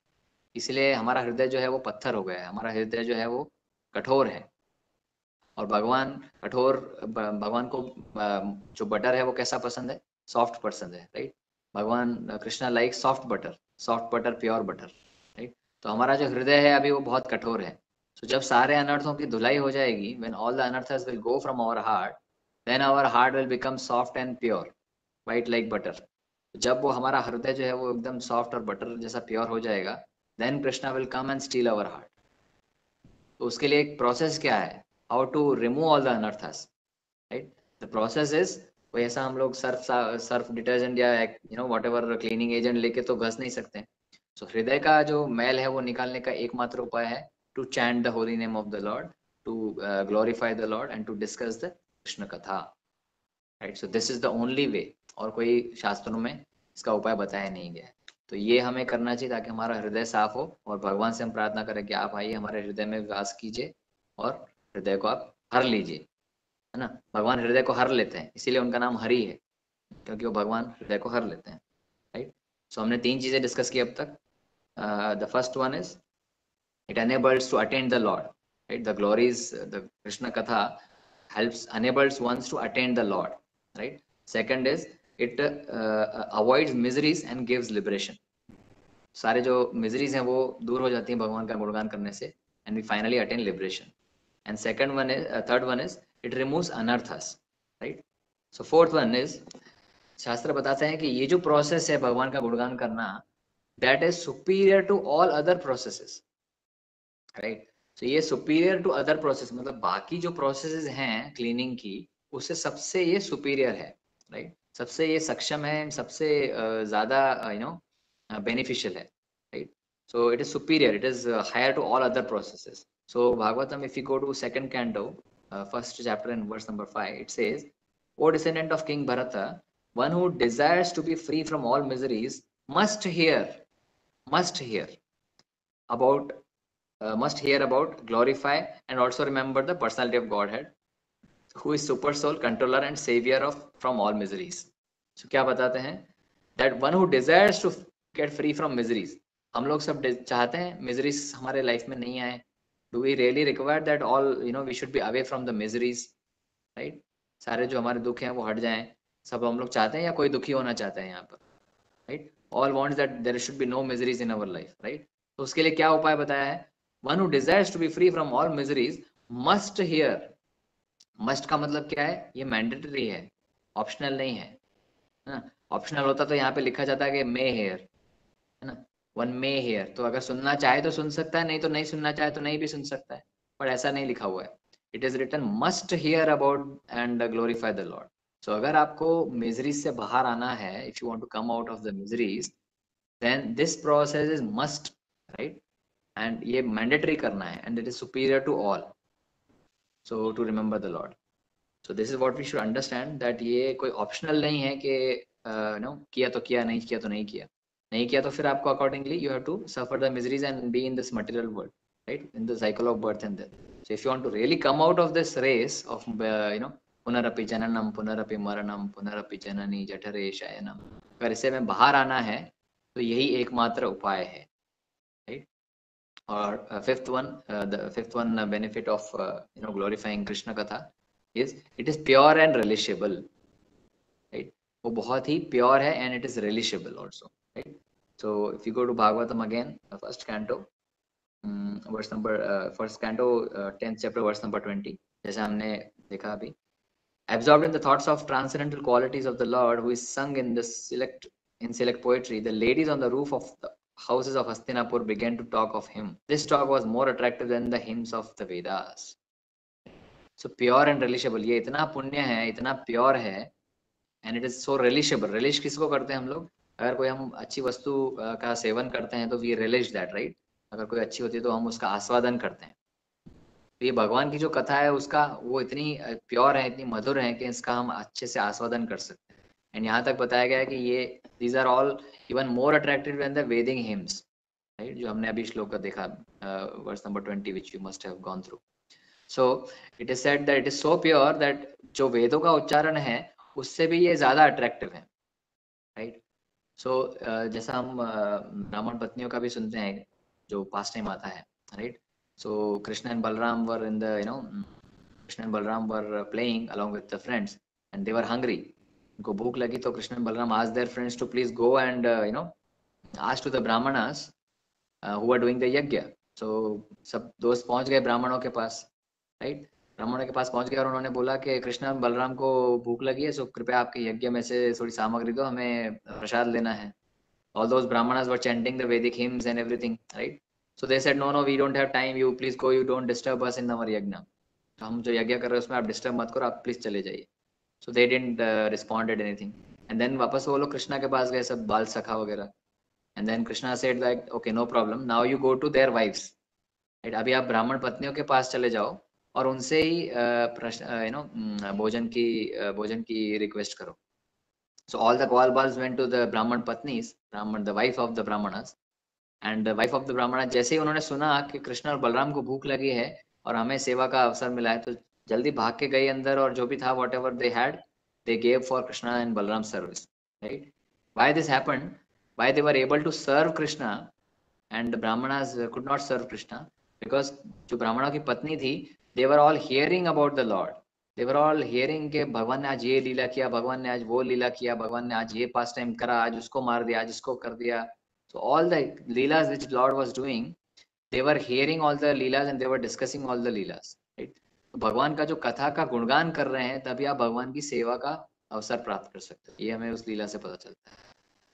इसलिए हमारा हृदय जो है वो पत्थर हो गया है, हमारा हृदय जो है वो कठोर है। और भगवान को जो बटर है वो कैसा पसंद है? सॉफ्ट पसंद है, राइट? भगवान Krishna like soft butter, pure butter, right? तो हमारा जो हृदय है अभी वो बहुत कठोर है। तो जब सारे अनर्थों की धुलाई हो जाएगी, when all the anarthas will go from our heart, then our heart will become soft and pure, white like butter. जब वो हमारा हृदय जो है वो एकदम सॉफ्ट और बटर जैसा प्योर हो जाएगा, then Krishna will come and steal our heart. तो उसके लिए एक प्रोसेस क्या है? How to remove all the anarthas, right? The process is, कोई ऐसा हम लोग सर्फ डिटर्जेंट या व्हाटएवर क्लीनिंग एजेंट लेके तो घस नहीं सकते। सो हृदय का जो मैल है वो निकालने का एकमात्र उपाय है to chant the holy name of the lord, to glorify the lord and to discuss the Krishna katha, right? So this is the only way, और कोई शास्त्रों में इसका उपाय बताया नहीं गया है। तो ये हमें करना चाहिए ताकि हमारा हृदय साफ हो, और भगवान से हम प्रार्थना करें कि आप आइए हमारे हृदय में वास कीजिए और हृदय को आप हर लीजिए, है ना? भगवान हृदय को हर लेते हैं, इसीलिए उनका नाम हरि है, क्योंकि वो भगवान हृदय को हर लेते हैं, राइट? सो हमने 3 चीजें डिस्कस की अब तक। The first one is it enables to attain the Lord, right? The glories, the Krishna Katha helps, enables ones to attain the Lord, right? Second is it avoids miseries and gives liberation. सारे जो miseries हैं वो दूर हो जाती हैं भगवान का गुणगान करने से, and we finally attain liberation. And second one is, third one is it removes anarthas, right? So fourth one is, शास्त्र बताते हैं कि ये जो प्रोसेस है भगवान का गुणगान करना, that is superior to all other processes, right? तो ये सुपीरियर टू अदर प्रोसेस मतलब बाकी जो प्रोसेसेस हैं क्लीनिंग की, उससे सबसे ये सुपीरियर है, राइट? सबसे ये सक्षम है, सबसे ज्यादा beneficial है, right? So it is superior, it is higher to all other processes. So Bhagavatam, if you go to second canto, first chapter and verse number 5, it says, O descendant of King Bharata, one who desires to be free from all miseries must hear about, glorify, and also remember the personality of Godhead, who is super soul, controller and savior of from all miseries. So क्या बताते हैं? That one who desires to get free from miseries. हम लोग सब चाहते हैं miseries हमारे life में नहीं आए. Do we really require that all we should be away from the miseries, right? सारे जो हमारे दुख हैं वो हट जाएं, सब हम लोग चाहते हैं या कोई दुखी होना चाहते हैं यहाँ पर, right? All wants that there should be no miseries in our life, right? तो उसके लिए क्या उपाय बताया है? One who desires to be free from all miseries must hear. Must का मतलब क्या है? ये मैंडेटरी है, ऑप्शनल नहीं है ना। ऑप्शनल होता तो यहाँ पे लिखा जाता है कि मे हेयर, है ना, वन मे हेयर, तो अगर सुनना चाहे तो सुन सकता है, नहीं तो नहीं सुनना चाहे तो नहीं भी सुन सकता है, पर ऐसा नहीं लिखा हुआ है। It is written must hear about and glorify the lord. So अगर आपको मिजरीज से बाहर आना है, if you want to come out of the miseries, then this process is must, right? And ये मैंडेटरी करना है, and it is superior to all, so to remember the lord. So this is what we should understand, that ये कोई optional नहीं है कि no किया तो किया, नहीं किया तो नहीं किया। नहीं किया तो फिर आपको accordingly you have to suffer the miseries and be in this material world, right, in the cycle of birth and death. So if you want to really come out of this race of पुनरपि जननम पुनरपि मरणम पुनरपि जननी जठरे शयनम, अगर इससे में बाहर आना है तो यही एकमात्र उपाय है, राइट? और fifth one benefit of glorifying Krishna कथा is it is pure and relishable, right? वो बहुत ही प्योर है and it is relishable also, right? So if you go to Bhagavatam again, first canto, verse number first canto 10th chapter verse number 20, जैसे हमने देखा अभी, absorbed in the thoughts of transcendental qualities of the Lord, who is sung in the select poetry, the ladies on the roof of the houses of Hastinapur began to talk of him. This talk was more attractive than the hymns of the Vedas. So pure and relishable, ये इतना पुण्य है, इतना pure है, and it is so relishable. Relish किसको करते हैं हम लोग? अगर कोई हम अच्छी वस्तु का सेवन करते हैं तो वी रिलिश दैट, राइट? अगर कोई अच्छी होती है तो हम उसका आस्वादन करते हैं। तो ये भगवान की जो कथा है उसका वो इतनी प्योर है, इतनी मधुर है कि इसका हम अच्छे से आस्वादन कर सकते हैं। एंड यहाँ तक बताया गया है कि ये these are all even more attractive than the Vedic hymns, right? जो हमने अभी श्लोक का देखा, verse number 20 which you must have gone through. So it is said that it is so pure that जो वेदों का उच्चारण है उससे भी ये ज्यादा अट्रैक्टिव है, राइट? सो जैसा हम ब्राह्मण पत्नियों का भी सुनते हैं जो पास्ट टाइम आता है, right? So Krishna and Balram were in the Krishna and Balram were playing along with the friends and they were hungry. उनको भूख लगी तो Krishna and Balram asked their friends to please go and ask to the Brahmanas who are doing the yajna. So सब दोस्त पहुंच गए ब्राह्मणों के पास, राइट? ब्राह्मणों के पास पहुंच गए और उन्होंने बोला कि कृष्ण बलराम को भूख लगी है, सो कृपया आपके यज्ञ में से थोड़ी सामग्री दो, हमें प्रसाद लेना है। All those brahmanas were chanting the Vedic hymns and everything, right? So they said, no, no, we don't have time. You please go. You don't disturb us in our yajna. तो हम जो यज्ञ कर रहे हैं उसमें आप डिस्टर्ब मत करो, आप प्लीज चले जाइए। So they didn't responded anything, and then वापस वो लोग कृष्णा के पास गए, सब बाल सखा वगैरह। And then Krishna said like, okay no problem, now you go to their wives, right? अभी आप ब्राह्मण पत्नियों के पास चले जाओ और उनसे ही भोजन की रिक्वेस्ट करो। So all the Gopals went to the Brahman Patnis, the wife of the Brahmanas, and the wife of the Brahmana, जैसे ही उन्होंने सुना कि कृष्ण और बलराम को भूख लगी है और हमें सेवा का अवसर मिला है, तो जल्दी भाग के गई अंदर और जो भी था whatever they had, they gave for Krishna and Balaram service, right? Why this happened? Why they were able to serve Krishna and the Brahmanas could not serve Krishna? Because जो ब्राह्मणों की पत्नी थी, they were all hearing about the Lord. They were all hearing के भगवान ने आज ये लीला किया, भगवान ने आज वो लीला किया, भगवान ने आज ये पास टाइम करा, आज उसको मार दिया, आज इसको कर दिया। So all the leelas which Lord was doing, they were hearing all the leelas and they were discussing all the leelas, right? तो भगवान का जो कथा का गुणगान कर रहे हैं तभी आप भगवान की सेवा का अवसर प्राप्त कर सकते हो। ये हमें उस लीला से पता चलता है,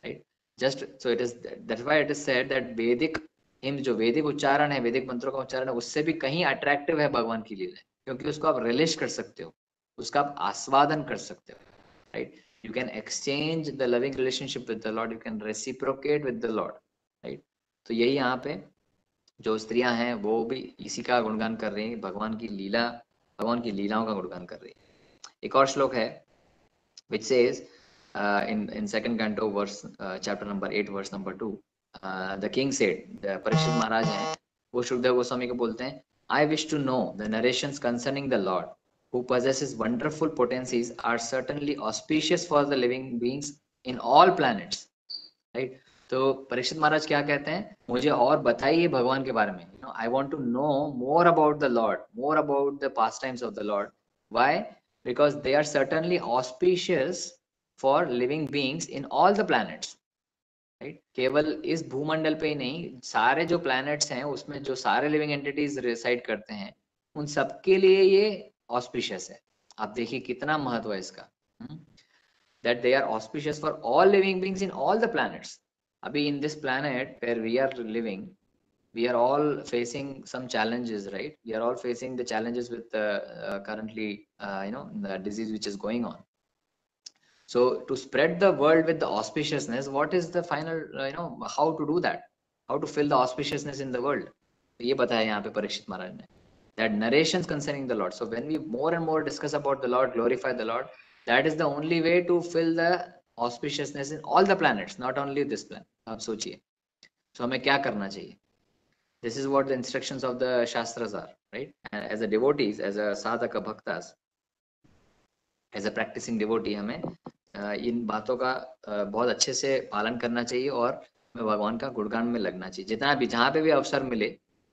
right? Just so it is that's why it is said that Vedic hymns, जो वैदिक उच्चारण है, वैदिक मंत्रों का उच्चारण है, उससे भी कहीं अट्रैक्टिव है भगवान की लीला, क्योंकि उसको आप रिलिश कर सकते हो, उसका आप आस्वादन कर सकते हो, right? You can exchange the loving relationship with the Lord. You can reciprocate with the Lord, right? तो यही यहाँ पे जो स्त्रियां हैं वो भी इसी का गुणगान कर रही हैं, भगवान की लीला, भगवान की लीलाओं का गुणगान कर रही है। एक और श्लोक है which says in second canto verse chapter number 8 verse number 2, the king said, the Parikshit महाराज हैं, वो शुकदेव गोस्वामी को बोलते हैं, I wish to know the narrations concerning the Lord who possesses wonderful potencies are certainly auspicious for the living beings in all planets, right? तो परीक्षित महाराज क्या कहते हैं, मुझे और बताइए भगवान के बारे में, I want to know more about the Lord, more about the pastimes of the Lord. Why? because they are certainly auspicious for living beings in all the planets, right. केवल इस भूमंडल पे ही नहीं, सारे जो प्लैनेट्स हैं उसमें जो सारे लिविंग एंटिटीज रिसाइड करते हैं उन सबके लिए ये ऑस्पिशियस है। आप देखिए कितना महत्व है इसका, that they are auspicious for all living beings in all the planets. Abhi in this planet where we are living, we are all facing some challenges, right? We are all facing the challenges with currently the disease which is going on. So to spread the world with the auspiciousness, what is the final how to do that, how to fill the auspiciousness in the world? तो ये बताया यहाँ पे परीक्षित महाराज ने, that narrations concerning the Lord. So when we more and more discuss about the Lord, glorify the Lord, that is the only way to fill the auspiciousness in all the planets, not only this planet. आप सोचिए, so हमें क्या करना चाहिए? This is what the instructions of the Shastras are, right? And as a devotees, as a sadhaka bhaktas, as a practicing devotee, हमें इन बातों का बहुत अच्छे से पालन करना चाहिए और भगवान का गुणगान में लगना चाहिए। जितना भी जहाँ पे भी अवसर मिले,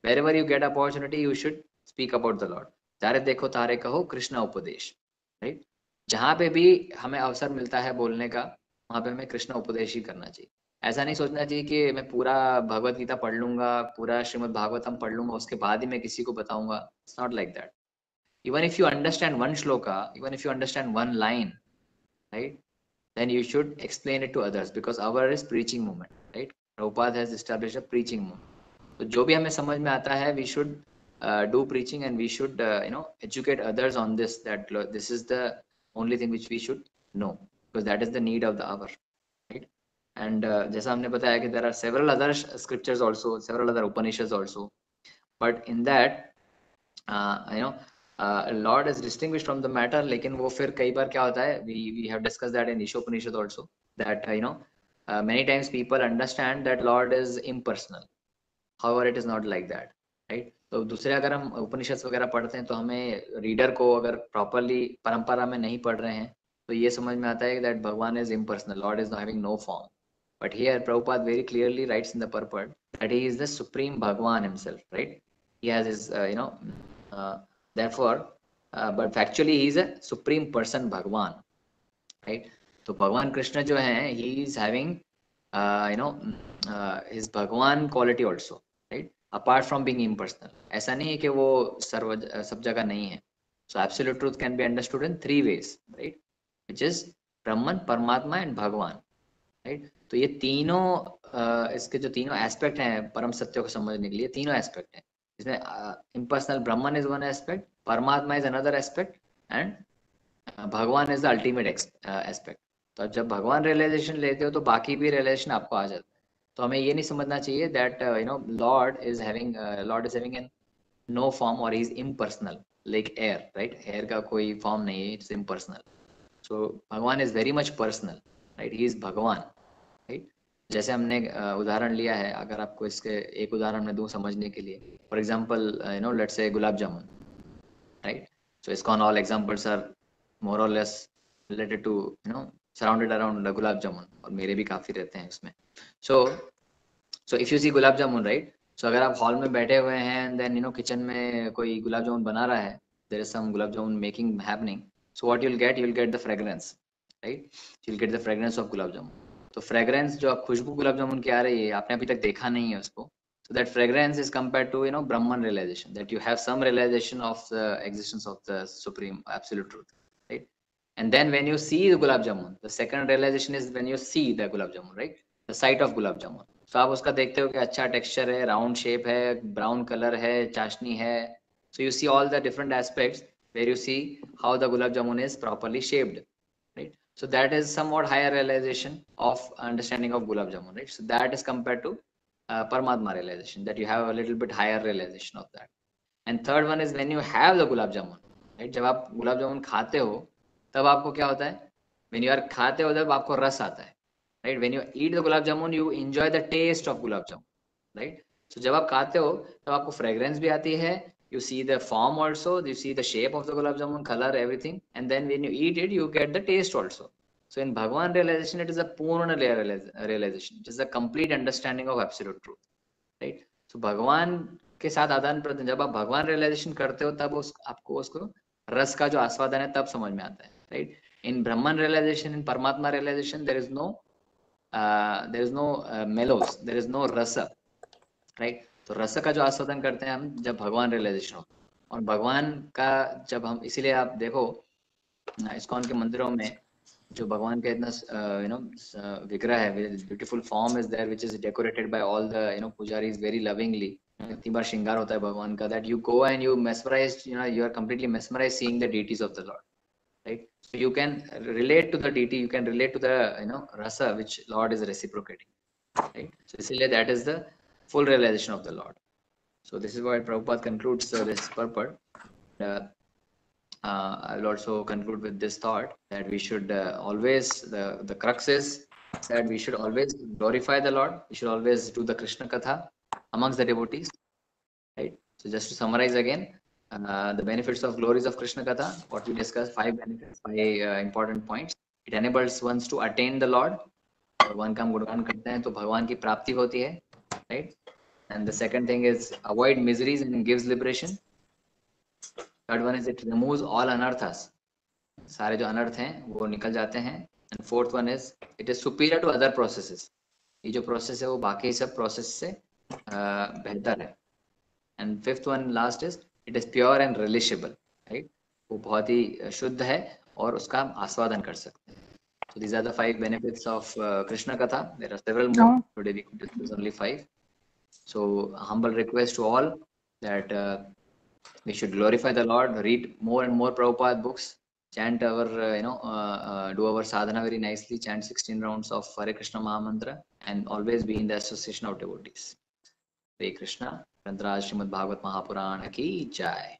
wherever you get opportunity, you should speak about the Lord. तारे देखो तारे कहो कृष्ण उपदेश, राइट? जहाँ पे भी हमें अवसर मिलता है बोलने का, वहाँ पे हमें कृष्ण उपदेश ही करना चाहिए। ऐसा नहीं सोचना चाहिए कि मैं पूरा भगवत गीता पढ़ लूंगा, पूरा श्रीमद् भागवतम पढ़ लूंगा, उसके बाद ही मैं किसी को बताऊंगा। It's not like that. Even if you understand one shloka, even if you understand one line, right, then you should explain it to others, because our is preaching movement, right? Prabhupada has established a preaching movement. तो जो भी हमें समझ में आता है, we should do preaching and we should educate others on this, that this is the only thing which we should know, because that is the need of the hour, right? And जैसा हमने बताया कि there are several other scriptures also, several other Upanishads also, but in that Lord is distinguished from the matter. लेकिन वो फिर कई बार क्या होता है, we have discussed that in Ishopanishad also, that many times people understand that Lord is impersonal. However, it is not like that, right? तो दूसरे अगर हम उपनिषद वगैरह पढ़ते हैं तो हमें रीडर को अगर प्रॉपरली परंपरा में नहीं पढ़ रहे हैं तो ये समझ में आता है that भगवान is impersonal, Lord is having no form. But here Prabhupada very clearly writes in the purport that he is the supreme Bhagwan himself, right? He has his therefore but factually he is a supreme person Bhagwan, right? तो भगवान कृष्ण जो हैं, he is having his Bhagwan quality also, right? Apart from being impersonal. ऐसा नहीं है कि वो सब जगह नहीं है. So absolute truth can be understood in three ways, right? Which is Brahman, Paramatma and Bhagwan, right? तो ये तीनों इसके जो तीनों एस्पेक्ट हैं परम सत्य को समझने के लिए, तीनों एस्पेक्ट हैं इसमें। Impersonal Brahman is one aspect, परमात्मा इज अनदर एस्पेक्ट एंड भगवान इज द अल्टीमेट एस्पेक्ट। तो जब भगवान रियलाइजेशन लेते हो तो बाकी भी रियलाइजेशन आपको आ जाता है। तो हमें ये नहीं समझना चाहिए that lord is having an no form और is impersonal like air, right? Air का कोई फॉर्म नहीं है, it's impersonal. So Bhagavan is very much personal, right? He is Bhagavan, right? जैसे हमने उदाहरण लिया है, अगर आपको इसके एक उदाहरण में दूं समझने के लिए, for example let's say gulab jamun, right? So ISKCON all examples are more और less related to surrounded around gulab jamun, और मेरे भी काफी रहते हैं उसमें। So if you see gulab jamun, right? So अगर आप हॉल में बैठे हुए हैं एंड देन किचन में कोई गुलाब जामुन बना रहा है, there is some gulab jamun making happening, so what you'll get the fragrance, right? You'll get the fragrance of gulab jamun. तो फ्रेग्रेंस जो खुशबू गुलाब जामुन की आ रही है, आपने अभी तक देखा नहीं है उसको, so that fragrance is compared to Brahman realization, that you have some realization of the existence of the supreme absolute truth, right? And then when you see the gulab jamun, the second realization is when you see the gulab jamun, right? The sight of gulab jamun. So आप उसका देखते हो कि अच्छा texture है, round shape है, brown colour है, चाशनी है. So you see all the different aspects where you see how the gulab jamun is properly shaped, right? So that is somewhat higher realization of understanding of gulab jamun, right? So that is compared to Paramatma realization, that you have a little bit higher realization of that. And third one is when you have the gulab jamun, right? जब आप गुलाब जामुन खाते हो तब आपको क्या होता है? When you are खाते हो तब आपको रस आता है, right? When you eat the gulab jamun, you enjoy the taste of gulab jamun, right? So जब आप खाते हो तब आपको fragrance भी आती है, you see the form also, you see the shape of the gulab jamun, color, everything, and then when you eat it, you get the taste also. So in Bhagwan realization, it is a Purna realization, it is a complete understanding of absolute truth, right? So भगवान के साथ आदान प्रदान, जब आप भगवान realisation करते हो तब आपको उसको रस का जो आस्वादन है तब समझ में आता है, right. In Brahman realization, in Paramatma realization, there is no mellows, there is no rasa, right. तो रस का जो आस्वादन करते हैं हम जब भगवान रियलाइजेशन हो, और भगवान का जब हम, इसीलिए आप देखो इस्कॉन के मंदिरों में जो भगवान का इतना विग्रह है, beautiful form is there which is decorated by all the pujaris very lovingly. इतनी बार श्रृंगार होता है भगवान का that you go and you mesmerize, you are completely mesmerize seeing the deities of the lord, right? So you can relate to the deity, you can relate to the rasa which Lord is reciprocating, right? So इसलिए that is the full realization of the Lord. So this is why Prabhupada concludes this purport. I will also conclude with this thought that we should always, the crux is that we should always glorify the Lord. We should always do the Krishna Katha amongst the devotees, right? So just to summarize again, the benefits of glories of Krishna Katha, what we discussed, 5 benefits, 5 important points. It enables ones to attain the Lord. भगवान का हम गुणगान करते हैं तो भगवान की प्राप्ति होती है, right? And the second thing is avoid miseries and gives liberation. Third one is it removes all anarthas. सारे जो अनर्थ हैं वो निकल जाते हैं. And fourth one is it is superior to other processes. ये जो प्रोसेस है वो बाकी सब प्रोसेस से बेहतर है. And fifth one last is it is pure and relishable, right? वो बहुत ही शुद्ध है और उसका हम आस्वादन कर सकते हैं. So these are the 5 benefits of Krishna Katha. There are several more. Today we could discuss only 5. So humble request to all that we should glorify the Lord, read more and more Prabhupada books, chant our do our sadhana very nicely, chant 16 rounds of Hare Krishna Mahamantra, and always be in the association of devotees. Hare Krishna. Grantaraj Srimad Bhagavad Mahapurana ki jai.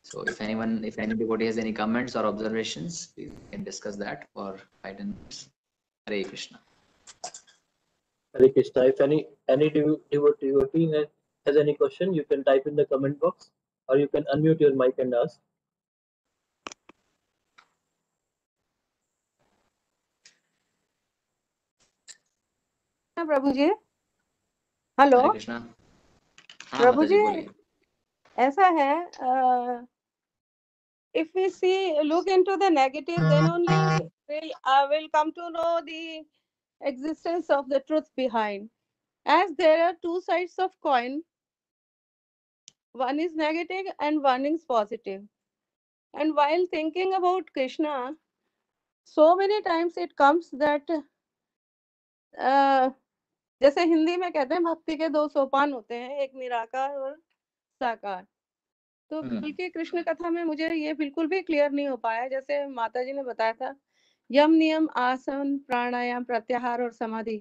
So if any devotee has any comments or observations, we can discuss that for 5 minutes. Hare Krishna. Hare Krishna. If any devotee has any question, you can type in the comment box, or you can unmute your mic and ask. प्रभु जी, hello. Hare Krishna. प्रभु जी, ऐसा है, if we look into the negative, then only we will come to know the existence of the truth behind. As there are 2 sides of coin, one is negative and one is positive. And while thinking about Krishna, so many times it comes that जैसे हिंदी में कहते हैं भक्ति के 2 सोपान होते हैं, एक निराकार और साकार. तो बल्कि कृष्ण कथा में मुझे ये बिल्कुल भी क्लियर नहीं हो पाया. जैसे माता जी ने बताया था यम नियम आसन प्राणायाम प्रत्याहार और समाधि.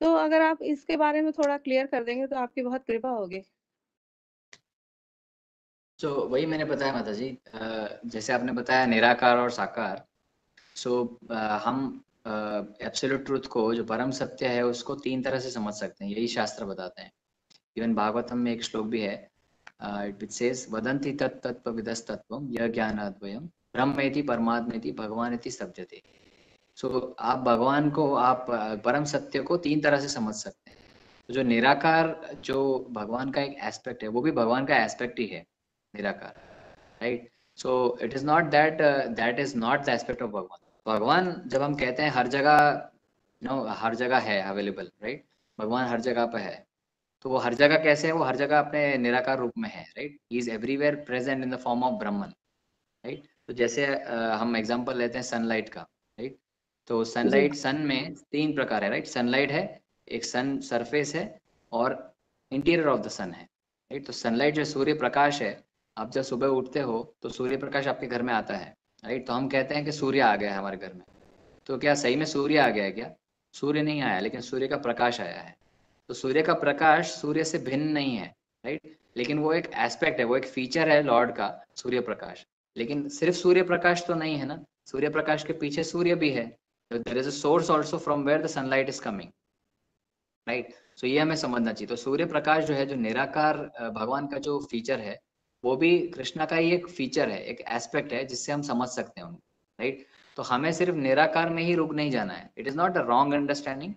तो अगर आप इसके बारे में थोड़ा क्लियर कर देंगे तो आपकी बहुत कृपा होगी. तो वही मैंने बताया माता जी, जैसे आपने बताया निराकार और साकार. सो हम एब्सोल्यूट ट्रुथ को, जो परम सत्य है, उसको 3 तरह से समझ सकते हैं. यही शास्त्र बताते हैं. इवन भागवतम में एक श्लोक भी है, इट सेज वदन्ति तत्त्वविदस्तत्त्वं यह ज्ञानाद्वयम् ब्रह्मेति परमात्मेति भगवानेति सत्यते. सो आप भगवान को, आप परम सत्य को 3 तरह से समझ सकते हैं. तो जो निराकार, जो भगवान का एक एस्पेक्ट है, वो भी भगवान का एस्पेक्ट ही है, निराकार, right. So it is not that is not the aspect of भगवान. भगवान जब हम कहते हैं हर जगह हर जगह है अवेलेबल, राइट. भगवान हर जगह पे है. तो वो हर जगह कैसे है? वो हर जगह अपने निराकार रूप में है, right. He is everywhere present in the form of Brahman, right. तो जैसे हम एग्जांपल लेते हैं सनलाइट का, राइट. तो सनलाइट, सन में 3 प्रकार है, राइट. सनलाइट है, एक सन सरफेस है और इंटीरियर ऑफ द सन है, राइट. तो सनलाइट जो सूर्य प्रकाश है, आप जब सुबह उठते हो तो सूर्य प्रकाश आपके घर में आता है, राइट. तो हम कहते हैं कि सूर्य आ गया है हमारे घर में. तो क्या सही में सूर्य आ गया है क्या? सूर्य नहीं आया, लेकिन सूर्य का प्रकाश आया है. तो सूर्य का प्रकाश सूर्य से भिन्न नहीं है, राइट. लेकिन वो एक एस्पेक्ट है, वो एक फीचर है लॉर्ड का, सूर्य प्रकाश. लेकिन सिर्फ सूर्य प्रकाश तो नहीं है ना. सूर्य प्रकाश के पीछे सूर्य भी है. There is a source also from where the sunlight is coming, right. So ये हमें समझना चाहिए. तो सूर्य प्रकाश जो है, जो निराकार भगवान का जो फीचर है, वो भी कृष्णा का ही एक फीचर है, एक एस्पेक्ट है जिससे हम समझ सकते हैं उनको, राइट. तो हमें सिर्फ निराकार में ही रुक नहीं जाना है. It is not a wrong understanding,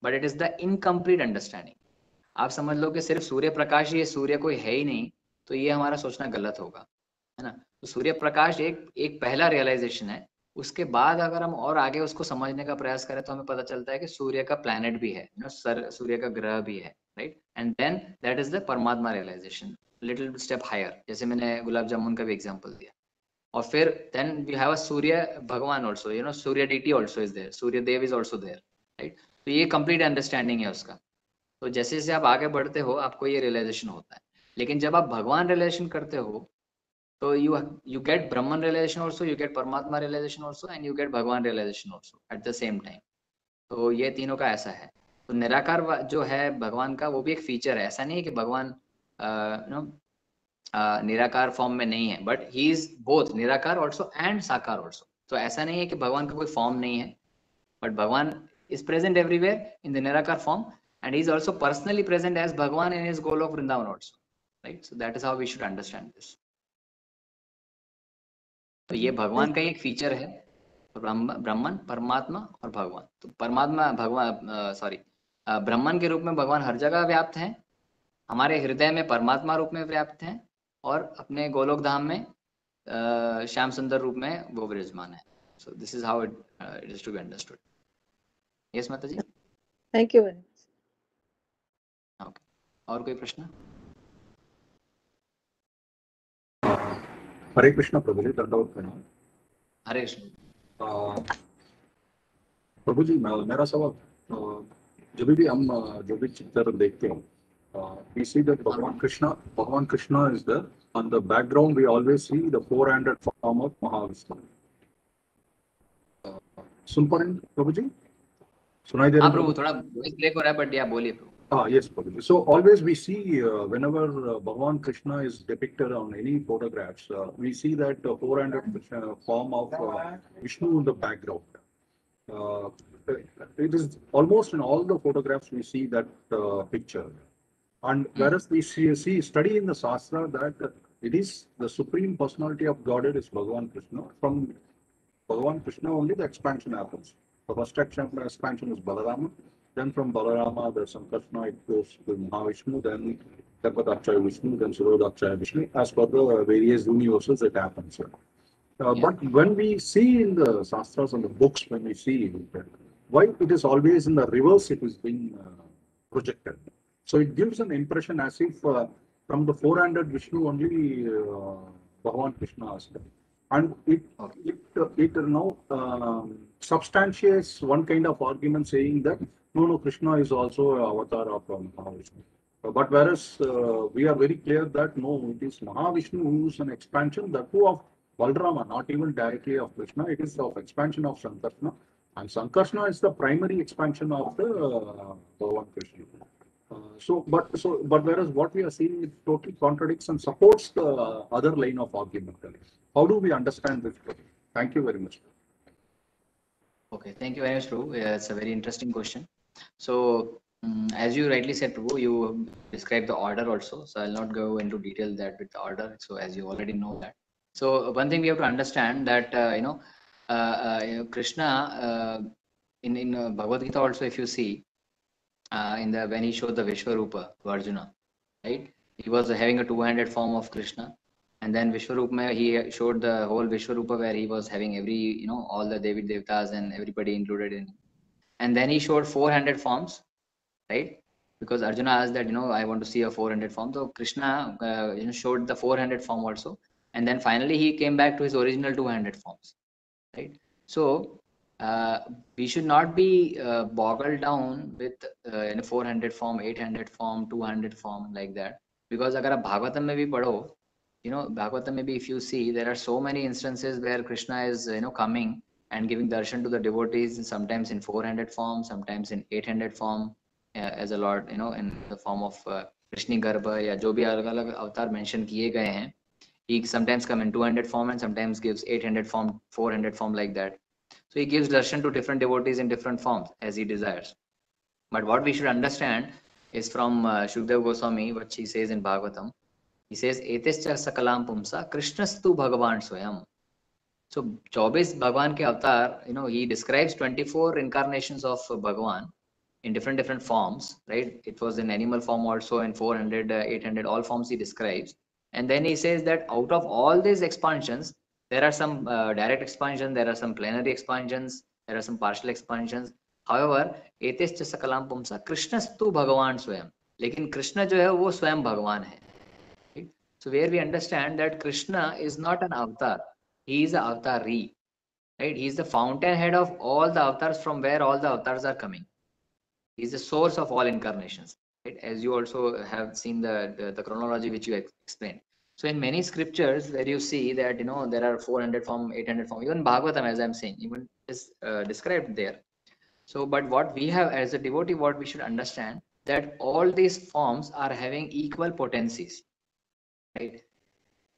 but it is the incomplete understanding. आप समझ लो कि सिर्फ सूर्य प्रकाश ही है, सूर्य कोई है ही नहीं, तो ये हमारा सोचना गलत होगा, है ना. तो सूर्य प्रकाश एक पहला रियलाइजेशन है। उसके बाद अगर हम और आगे उसको समझने का प्रयास करें तो हमें पता चलता है कि सूर्य का प्लैनेट भी है, सूर्य का ग्रह भी है, right. And then that is the Paramatma realization, little step higher, जैसे मैंने गुलाब जामुन का भी एग्जांपल दिया। और फिर then we have a Surya Bhagwan also, Surya deity also is there, Surya Dev is also there, right. तो ये कंप्लीट अंडरस्टैंडिंग है उसका। तो जैसे जैसे आप आगे बढ़ते हो आपको ये रियलाइजेशन होता है। लेकिन जब आप भगवान रियलाइजेशन करते हो तो you get Brahman realization also, you get Paramatma realization also, and you get भगवान realization also at the same time। तो ये तीनों का ऐसा है। तो निराकार जो है भगवान का, वो भी एक फीचर है। ऐसा नहीं है कि भगवान निराकार फॉर्म में नहीं है, बट ही इज बोथ निराकार ऑल्सो एंड साकार ऑल्सो। तो ऐसा नहीं है कि भगवान का कोई फॉर्म नहीं है, but Bhagavan is present everywhere in the nirakar form, and he is also personally present as Bhagavan in his Goloka Vrindavan also, right. So that is how we should understand this. तो ये भगवान का एक फीचर है, ब्रह्मन, परमात्मा और भगवान। तो परमात्मा भगवान ब्रह्मन के रूप में भगवान हर जगह व्याप्त हैं, हमारे हृदय में परमात्मा रूप में व्याप्त हैं, और अपने गोलोक धाम में श्याम सुंदर रूप में वो विराजमान है। So this is how it is to be understood. Yes माता जी, thank you very much. Okay, और कोई प्रश्न? हरे कृष्ण प्रभु जी, दंडवत प्रणाम। हरे कृष्ण। प्रभु जी, मेरा सवाल, जब भी हम जो भी चित्र देखते हैं, we see that भगवान Krishna is there. On the background we always see the four-handed form of Mahavishnu. सुन पा रहे हैं प्रभु जी? सुनाई दे रहा है? हाँ प्रभु, थोड़ा वॉइस ब्रेक हो रहा है, बट या बोलिए प्रभु। Yes, Prabhuji. So always we see whenever Bhagavan Krishna is depicted on any photographs, we see that four-handed form of Vishnu in the background. It is almost in all the photographs we see that picture. And whereas we study in the Shastra that it is the supreme personality of Godhead is Bhagavan Krishna. From Bhagavan Krishna only the expansion happens. The first expansion is Balarama. Then from Balarama, there's some Krishna, it goes to Mahavishnu, then Dampatachaya Vishnu, then Surodachaya Vishnu. As per the various universes, it happens. But when we see in the Shastras and the books, when we see why it is always in the reverse, it is being projected. So it gives an impression as if from the four-handed Vishnu only Bhagavan Krishna is there. And it now substantiates one kind of argument saying that no, Krishna is also an avatar of Mahavishnu. But whereas we are very clear that no, it is Mahavishnu who is an expansion, that too of Balarama, not even directly of Krishna, it is of expansion of Sankarshna. And Sankarshna is the primary expansion of the Bhagavan Krishna. But whereas what we are seeing, it totally contradicts and supports the other line of argument. How do we understand this? Thank you very much. Okay, thank you very much, Prabhu. Yeah, it's a very interesting question. So, as you rightly said, Prabhu, you described the order also. So I'll not go into detail that with the order. So as you already know that. So one thing we have to understand that Krishna in Bhagavad Gita also, if you see when he showed the Vishwarupa to Arjuna, right? He was having a two-handed form of Krishna. And then Vishwarupa, he showed the whole Vishwarupa where he was having every, all the Devi Devtas and everybody included in. And then he showed four-handed forms, right? Because Arjuna asked that, I want to see a four-handed form. So Krishna, showed the four-handed form also. And then finally he came back to his original two-handed forms, right? So we should not be boggled down with four-handed form, eight-handed form, two-handed form like that. Because अगर आप भागवतम में भी पढ़ो, Bhagavatam, maybe if you see, there are so many instances where Krishna is, coming and giving darshan to the devotees, sometimes in four-handed form, sometimes in eight-handed form, as a Lord, in the form of Krishna Garbha, या जो भी अलग-अलग अवतार mention किए गए हैं. He sometimes come in two-handed form and sometimes gives eight-handed form, four-handed form like that. So he gives darshan to different devotees in different forms as he desires. But what we should understand is from Shukdev Goswami, what he says in Bhagavatam. He says, Etescha sakalam pumsa Krishnastu Bhagavan swayam. So 24 Bhagavan ke avatar, he describes 24 incarnations of Bhagavan in different forms, right? It was in animal form also, in 400, 800, all forms he describes. And then he says that out of all these expansions, there are some direct expansion, there are some plenary expansions, there are some partial expansions. However, एतेश्च सकलां पुंसा कृष्णस्तु भगवान स्वयं, लेकिन कृष्ण जो है वो स्वयं भगवान है. So where we understand that Krishna is not an avatar, he is an avatari, right? He is the fountainhead of all the avatars, from where all the avatars are coming. He is the source of all incarnations, right? As you also have seen the chronology which you explained. So in many scriptures where you see that, you know, there are 400 form, 800 form, even Bhagavatam, as I'm saying, even is described there. So, but what we have as a devotee, what we should understand, that all these forms are having equal potencies, right?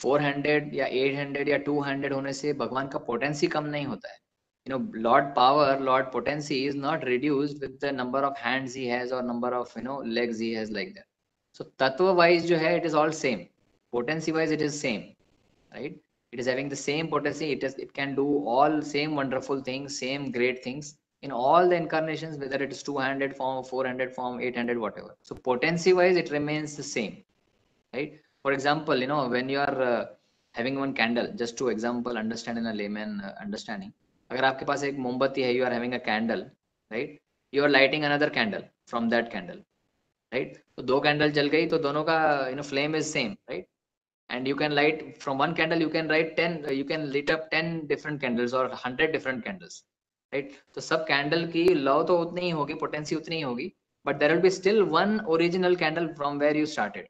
400 या 800 या 200 होने से भगवान का potency कम नहीं होता है. You know, Lord power, Lord potency is not reduced with the number of hands he has or number of, you know, legs he has, like that. So tattva wise जो है, it is all same. Potency wise it is same, right? It is having the same potency. It can do all same wonderful things, same great things in all the incarnations, whether it is 200 form, 400 form, 800, whatever. So potency wise it remains the same, right? For example, you know, when you are having one candle, just to example understand in a layman understanding, अगर आपके पास एक मोमबत्ती है, you are having a candle, right? You are lighting another candle from that candle, right? तो दो candle जल गई तो दोनों का, you know, flame is same, right? And you can light from one candle, you can light 10, you can lit up 10 different candles or 100 different candles, right? तो सब candle की लव तो उतनी ही होगी, पोटेंसी उतनी ही होगी, but there will be still one original candle from where you started,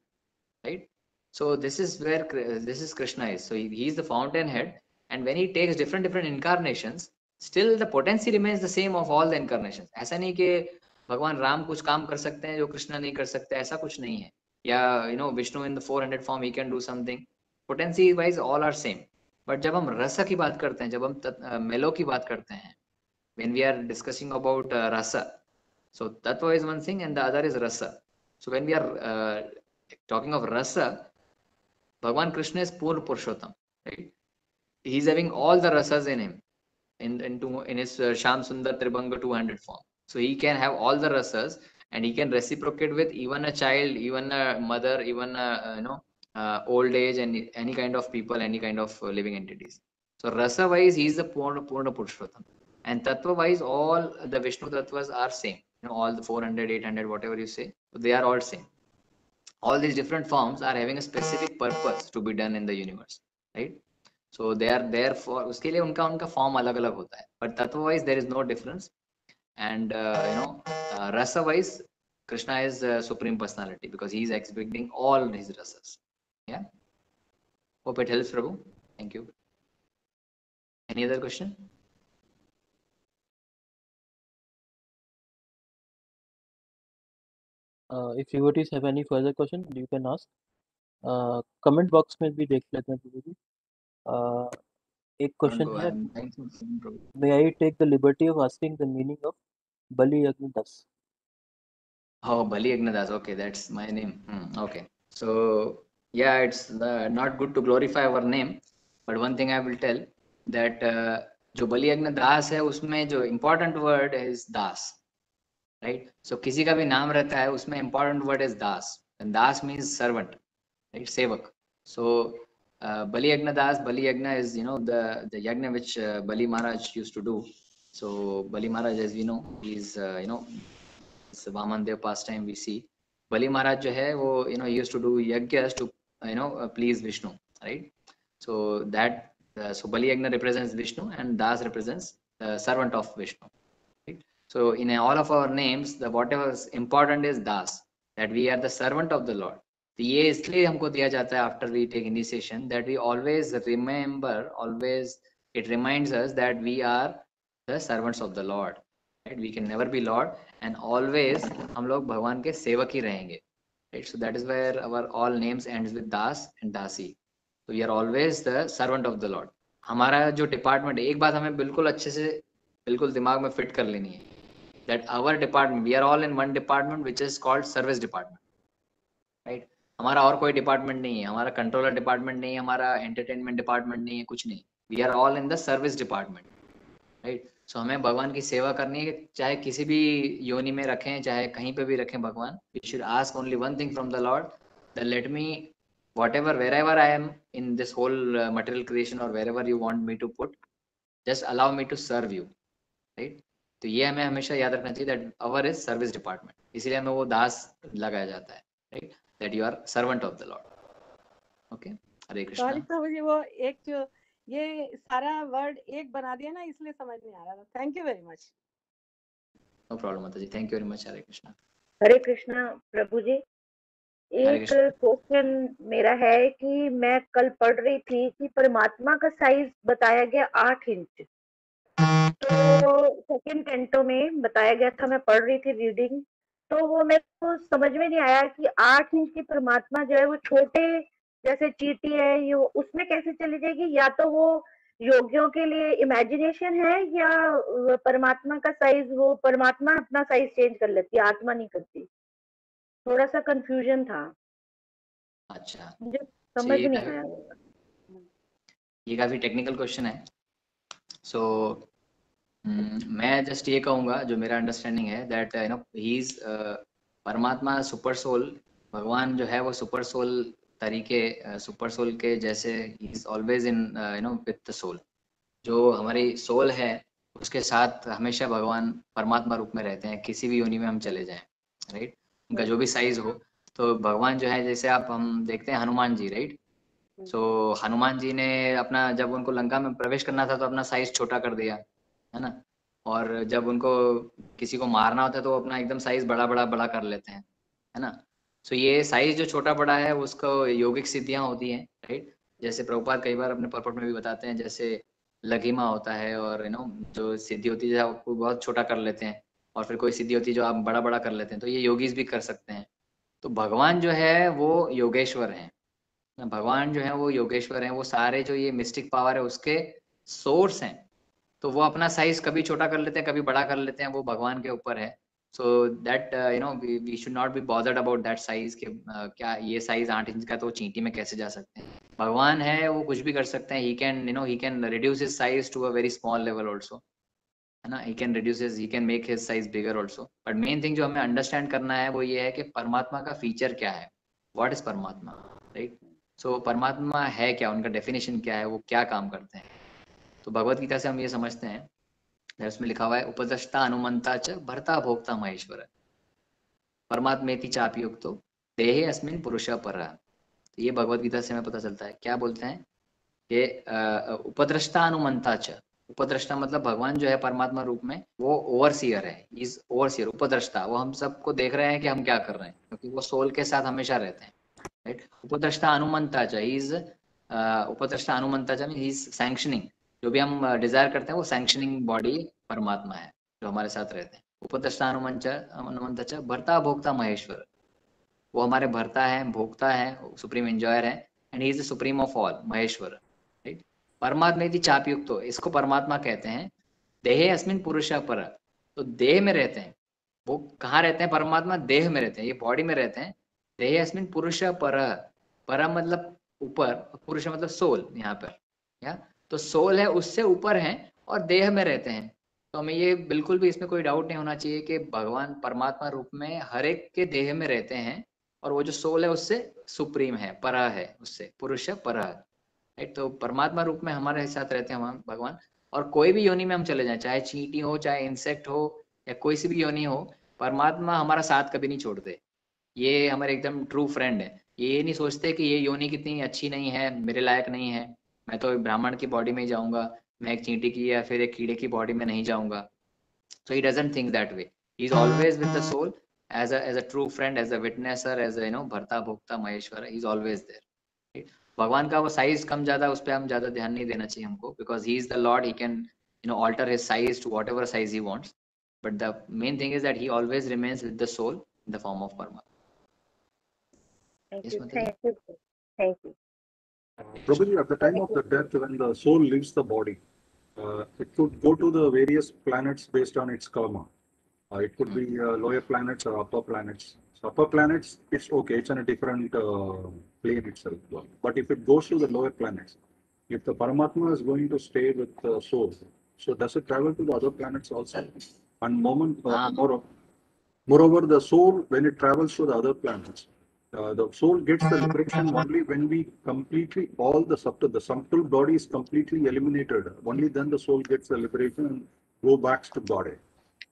right? So this is where this is Krishna is. So he is the fountainhead, and when he takes different incarnations, still the potency remains the same of all the incarnations. ऐसा नहीं कि भगवान राम कुछ काम कर सकते हैं जो कृष्ण नहीं कर सकते, ऐसा कुछ नहीं है. या you know, Vishnu in the 400 form he can do something. Potency wise all are same. But जब हम रस की बात करते हैं, जब हम मेलो की बात करते हैं, when we are discussing about rasa, so tattva is one thing and the other is rasa. So when we are talking of rasa, Bhagwan Krishna is Purna Purushottam, right? He's having all the rasas in him, in his Sham Sundar Tribhanga 200 form. So he can have all the rasas, and he can reciprocate with even a child, even a mother, even a, you know, old age, and any kind of people, any kind of living entities. So rasa wise, he is the Purna Purushottam, and tattva wise, all the Vishnu tattvas are same. You know, all the 400, 800, whatever you say, they are all same. All these different forms are having a specific purpose to be done in the universe, right? So they are there for, उसके लिए उनका form अलग अलग होता है, but tattva wise there is no difference. And you know, rasa wise Krishna is supreme personality because he is exhibiting all his rasas. Yeah, hope it helps, Prabhu. Thank you. Any other question? If devotees have any further question, you can ask. Comment box में भी देख लेते हैं प्रभु. एक question है. May I take the liberty of asking the meaning of Bali Yagna Das? Oh, Bali Yagna Das. Okay, that's my name. Okay. So yeah, it's not good to glorify our name, but one thing I will tell that जो बलि यज्ञ दास है उसमें जो important word is Das, right? So किसी का भी नाम रहता है उसमें important word is Das, and Das means servant, right? सेवक. So Bali Yagna Das, Bali Yagna is, you know, the yagna which Bali Maharaj used to do. So Bali Maharaj, as we know, is you know, it's Vaman Dev pastime we see. Bali Maharaj जो है वो, you know, he used to do yajnas to, you know, please Vishnu, right? So that so Bali Yagna represents Vishnu and Das represents the servant of Vishnu, right? So in all of our names, the whatever is important is Das, that we are the servant of the Lord. तो ये इसलिए हमको दिया जाता है after we take initiation, that we always remember, always it reminds us that we are the servants of the Lord, right? We can never be Lord, and always हम लोग भगवान के सेवक ही रहेंगे, right? So that is where our all names ends with Das and Dasi. So we are always the servant of the Lord. हमारा जो department, एक बात हमें बिल्कुल अच्छे से बिल्कुल दिमाग में फिट कर लेनी है, that our department, we are all in one department which is called service department, right? हमारा और कोई डिपार्टमेंट नहीं है, हमारा कंट्रोलर डिपार्टमेंट नहीं है, हमारा एंटरटेनमेंट डिपार्टमेंट नहीं है, कुछ नहीं. We are all in the service department, right? So हमें भगवान की सेवा करनी है, चाहे किसी भी योनि में रखें, चाहे कहीं पे भी रखें भगवान. We should ask only one thing from the lord, that let me whatever, wherever I am in this whole material creation or wherever you want me to put, just allow me to serve you, right? तो ये हमें हमेशा याद रखना चाहिए that our is service department, इसीलिए हमें वो दास लगाया जाता है, right? That you are servant of the Lord. Okay, Hare Krishna. Sorry प्रभु जी, वो एक जो ये सारा वर्ड एक बना दिया ना, इसलिए समझ नहीं आ रहा था. Thank you very much. No problem mata ji, thank you very much. Hare Krishna. Hare Krishna प्रभु जी. एक क्वेश्चन मेरा है कि मैं कल पढ़ रही थी कि परमात्मा का साइज बताया गया 8 इंच, तो सेकंड कैंटो में बताया गया था, मैं पढ़ रही थी रीडिंग, तो वो मेरे को समझ में नहीं आया कि 8 इंच की परमात्मा जो है वो छोटे जैसे चींटी है, ये उसमें कैसे चली जाएगी? या तो वो योगियों के लिए इमेजिनेशन है, या परमात्मा का साइज, वो परमात्मा अपना साइज चेंज कर लेती है, आत्मा नहीं करती. थोड़ा सा कंफ्यूजन था. अच्छा, मुझे समझ नहीं आया. ये काफी टेक्निकल क्वेश्चन है. सो मैं जस्ट ये कहूंगा, जो मेरा अंडरस्टैंडिंग है, that you know he is Paramatma super soul. भगवान जो है वो सुपर सोल तरीके, सुपर सोल के जैसे he is always in you know with the soul. जो हमारी सोल है उसके साथ हमेशा भगवान परमात्मा रूप में रहते हैं, किसी भी योनि में हम चले जाएं, राइट? उनका जो भी साइज हो, तो भगवान जो है, जैसे आप हम देखते हैं हनुमान जी, राइट? सो हनुमान जी ने अपना, जब उनको लंका में प्रवेश करना था तो अपना साइज छोटा कर दिया, है ना? और जब उनको किसी को मारना होता है तो वो अपना एकदम साइज बड़ा कर लेते हैं, है ना? सो ये साइज जो छोटा बड़ा है उसको योगिक सिद्धियां होती हैं, राइट? जैसे प्रभुपाद कई बार अपने पर्पट में भी बताते हैं, जैसे लघिमा होता है, और यू नो जो सिद्धि होती है आपको बहुत छोटा कर लेते हैं, और फिर कोई सिद्धि होती है जो आप बड़ा कर लेते हैं, तो ये योगीज भी कर सकते हैं. तो भगवान जो है वो योगेश्वर हैं. भगवान जो है वो योगेश्वर हैं, वो सारे जो ये मिस्टिक पावर है उसके सोर्स हैं. तो वो अपना साइज कभी छोटा कर लेते हैं, कभी बड़ा कर लेते हैं, वो भगवान के ऊपर है. So that you know we should not be bothered about that size के क्या ये साइज 8 इंच का तो चींटी में कैसे जा सकते हैं. भगवान है वो कुछ भी कर सकते हैं. He can you know he can reduce his size to a very small level also, है ना? He can reduce his, he can make his size bigger also. But main thing जो हमें अंडरस्टैंड करना है वो ये है कि परमात्मा का फीचर क्या है, व्हाट इज परमात्मा, राइट? सो परमात्मा है क्या, उनका डेफिनेशन क्या है, वो क्या काम करते हैं. तो भगवत गीता से हम ये समझते हैं, उसमें लिखा हुआ है उपदष्टा अनुमंता च भर्ता भोक्ता महेश्वर परमात्मेति चापयुक्तो देहे अस्मिन् पुरुषः परः. तो ये भगवत गीता से हमें पता चलता है. क्या बोलते हैं कि उपद्रष्टा अनुमंता च, उपद्रष्टा मतलब भगवान जो है परमात्मा रूप में वो ओवरसीयर है, इज ओवरसीयर. उपद्रष्टा वो हम सबको देख रहे हैं कि हम क्या कर रहे हैं, क्योंकि वो सोल के साथ हमेशा रहते हैं, राइट? उपद्रष्टा अनुमंता च, इज उपद्रष्टा अनुमंता च मीन इज सैंक्शनिंग. जो भी हम डिजायर करते हैं वो सैंक्शनिंग बॉडी परमात्मा है जो हमारे साथ रहते हैं. उपद्रष्टा अनुमंता च भर्ता भोक्ता महेश्वर, वो हमारे भर्ता है, भोक्ता है, सुप्रीम एंजॉयर है, and he is the supreme of all, Maheshwar, right? परमात्मा यदि चापयुक्तो, इसको परमात्मा कहते हैं. देहे अस्मिन् पुरुषः परः, तो देह में रहते हैं. वो कहाँ रहते हैं? परमात्मा देह में रहते हैं, ये बॉडी में रहते हैं. देहे अस्मिन् पुरुषः परः, परः मतलब ऊपर, पुरुष मतलब सोल यहाँ पर, या तो सोल है उससे ऊपर है और देह में रहते हैं. तो हमें ये बिल्कुल भी इसमें कोई डाउट नहीं होना चाहिए कि भगवान परमात्मा रूप में हर एक के देह में रहते हैं, और वो जो सोल है उससे सुप्रीम है, परा है, उससे पुरुष परा है, राइट? तो परमात्मा रूप में हमारे साथ रहते हैं हम भगवान. और कोई भी योनि में हम चले जाएं, चाहे चींटी हो, चाहे इंसेक्ट हो, या कोई सी भी योनि हो, परमात्मा हमारा साथ कभी नहीं छोड़ते. ये हमारे एकदम ट्रू फ्रेंड है. ये नहीं सोचते कि ये योनि कितनी अच्छी नहीं है, मेरे लायक नहीं है, मैं तो ब्राह्मण की बॉडी में ही जाऊंगा, मैं एक चींटी की या फिर एक कीड़े की बॉडी में नहीं जाऊंगा. So he doesn't think that way. He's always with the soul as a true friend, as a witnesser, as a Bharta Bhokta Maheshwara. He's always there. Right? भगवान का वो साइज कम ज्यादा उस पर हम ज्यादा ध्यान नहीं देना चाहिए हमको, because he is the Lord. He can alter his size to whatever size he wants. But the main thing is that he always remains with the soul in the form of Paramatma. Thank you. Thank you. Thank you. Prabhuji, at the time of the death, when the soul leaves the body, it could go to the various planets based on its karma. It could be lower planets or upper planets. So upper planets, it's okay, it's on a different plane itself. But if it goes to the lower planets, if the Paramatma is going to stay with the soul, so does it travel to the other planets also? And moreover, the soul, when it travels to the other planets, The soul gets the liberation only when we completely, all the subtle body is completely eliminated. Only then the soul gets the liberation and go back to body.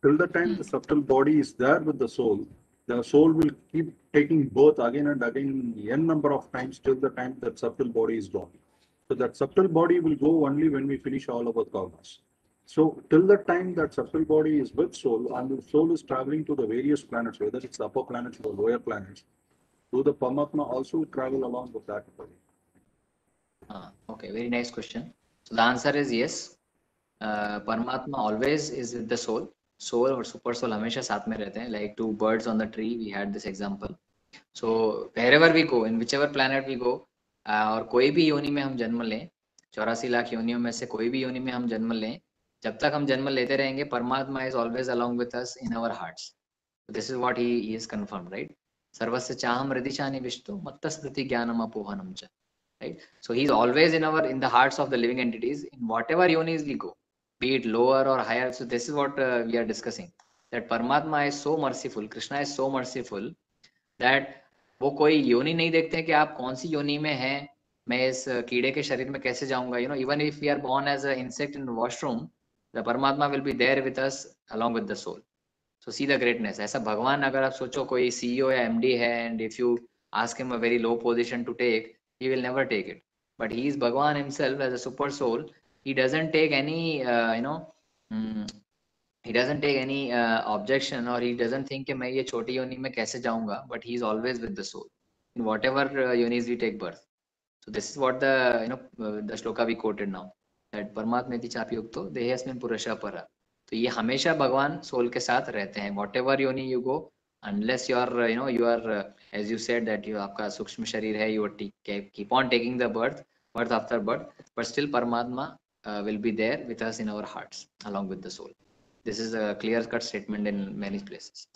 Till the time the subtle body is there with the soul will keep taking birth again and again, n number of times till the time that subtle body is gone. So that subtle body will go only when we finish all our karmas. So till the time that subtle body is with soul and the soul is traveling to the various planets, whether it's the upper planets or lower planets, do the Paramatma also travel along with that body? Okay, very nice question. So the answer is yes. Paramatma always is with the soul. Soul और super soul हमेशा साथ में रहते हैं. Like two birds on the tree, we had this example. So wherever we go, in whichever planet we go, और कोई भी योनि में हम जन्म लें, 84 लाख योनियों में से कोई भी योनि में हम जन्म लें, जब तक हम जन्म लेते रहेंगे, परमात्मा is always along with us in our hearts. So this is what he is confirmed, right? सर्वस्य चाहम हृदिशानि विष्टु मत्तस्मृति ज्ञानम अपोहनम च. Right? So he's always in the hearts of the living entities in whatever yonis we go, be it lower or higher. So this is what we are discussing. That Paramatma is so merciful, Krishna is so merciful that वो कोई योनि नहीं देखते हैं कि आप कौन सी योनि में हैं, मैं इस कीड़े के शरीर में कैसे जाऊंगा. You know, even if we are born as an insect in the washroom, the Paramatma will be there with us along with the soul. So see the greatness. ऐसा भगवान अगर आप सोचो कोई CEO या MD है, and if you ask him a very low position to take, he will never take it. But he is Bhagwan himself as a super soul. He doesn't take any, he doesn't take any objection, or he doesn't think कि मैं ये छोटी योनि में कैसे जाऊंगा. But he is always with the soul in whatever yonis we take birth. So this is what the the shloka we quoted now, that Paramatmeti chapyukto dehasmin purusha para. तो ये हमेशा भगवान सोल के साथ रहते हैं. Whatever yoni you go, unless you are you are as you said that you आपका सूक्ष्म शरीर है, you keep on taking the birth after birth, but still Paramatma will be there with us in our hearts along with the soul. This is a clear cut statement in many places.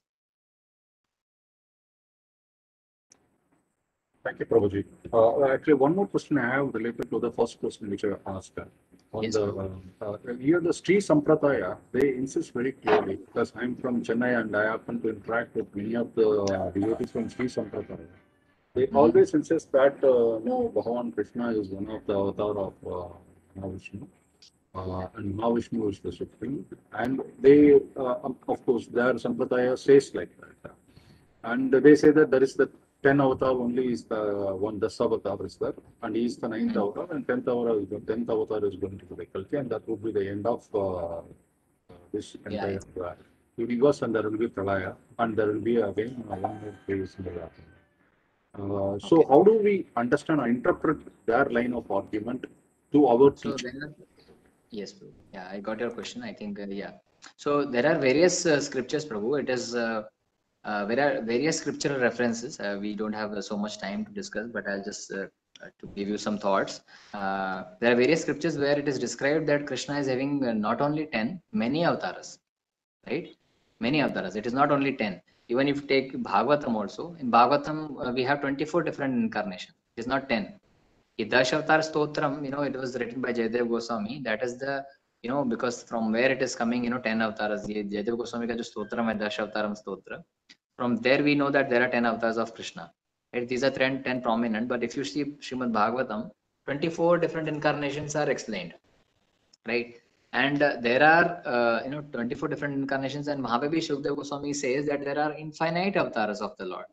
Thank you, Prabhuji. Actually, one more question I have related to the first question which I asked. On yes, the here the Sri Sampradaya, they insist very clearly, because I'm from Chennai and I happen to interact with many of the devotees from Sri Sampradaya. They always insist that no, Bhagavan Krishna is one of the avatar of Mahavishnu, and Mahavishnu is the supreme. And they, of course, their Sampradaya says like that. And they say that there is the 10 avatar only is the one, the Dasavatar is there, and he is the 9th avatar, and 10th avatar is going to be the Kalki, and that would be the end of this entire universe, and there will be Pralaya, and there will be again one more phase in the So how do we understand or interpret their line of argument to our teaching? Yes, Prabhu. Yeah, I got your question. I think, yeah. So there are various scriptures, Prabhu. It is there are various scriptural references. We don't have so much time to discuss, but I'll just to give you some thoughts. There are various scriptures where it is described that Krishna is having not only 10, many avatars, right? Many avatars. It is not only 10. Even if you take Bhagavatam also, in Bhagavatam we have 24 different incarnations. It is not 10. The Dashavatar Stotram, it was written by Jayadev Goswami. That is the, because from where it is coming, 10 avatars. Jayadev Goswami ka jo stotram hai, Dashavataram Stotra. From there we know that there are 10 avatars of Krishna. Right? These are 10 prominent, but if you see Srimad Bhagavatam, 24 different incarnations are explained, right? And there are 24 different incarnations, and Mahavibhi Shukdev Goswami says that there are infinite avatars of the Lord.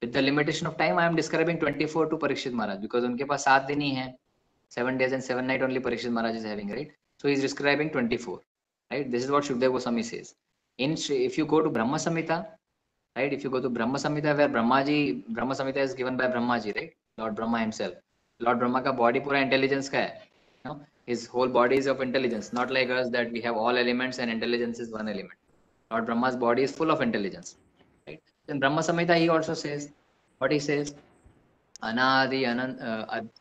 With the limitation of time, I am describing 24 to Parikshit Maharaj, because unke paas 7 din hi hai, 7 days and 7 nights only Parikshit Maharaj is having, right? So he is describing 24, right? This is what Shukdev Goswami says. If you go to Brahma Samhita, right? If you go to Brahma Samhita, where Brahma Samhita is given by Brahmaji, right? Lord Brahma himself. Lord Brahma ka body pura intelligence ka hai. His whole body is of intelligence, not like us that we have all elements and intelligence is one element. Lord Brahma's body is full of intelligence, right? In Brahma Samhita, he also says, what he says, Anadi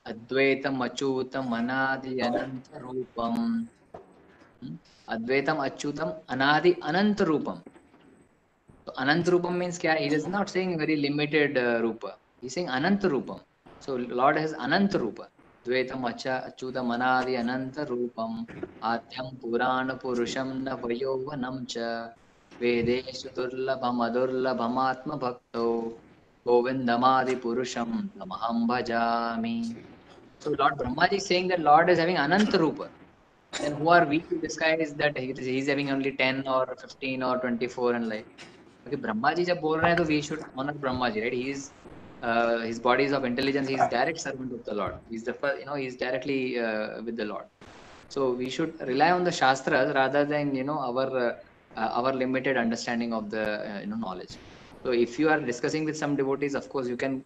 Advaitam Achyutam Anadi Ananta Rupam. Advaitam Achyutam Anadi Ananta Rupam. So Ananta Rupam means kya? He is not saying very limited Rupa. He is saying Ananta Rupam. So Lord has Ananta Rupa. Dvaitam Achyutam Anadi Ananta Rupam Atyam Purana Purusham Na Vayovanam Cha Vedeshu Durlabham Adurlabham Atma Bhakto Govindamadi Purusham Tamaham Bhajami. So Lord Brahmaji is saying that Lord is having Ananta Rupa. Then who are we to disguise that he's having only 10 or 15 or 24 and like. Okay, Brahma ji जब बोल रहे हैं तो we should honor Brahma ji, right? He is his body is of intelligence. He is direct servant of the Lord. He's the first, he is directly with the Lord. So we should rely on the shastras rather than our limited understanding of the knowledge. So if you are discussing with some devotees, of course you can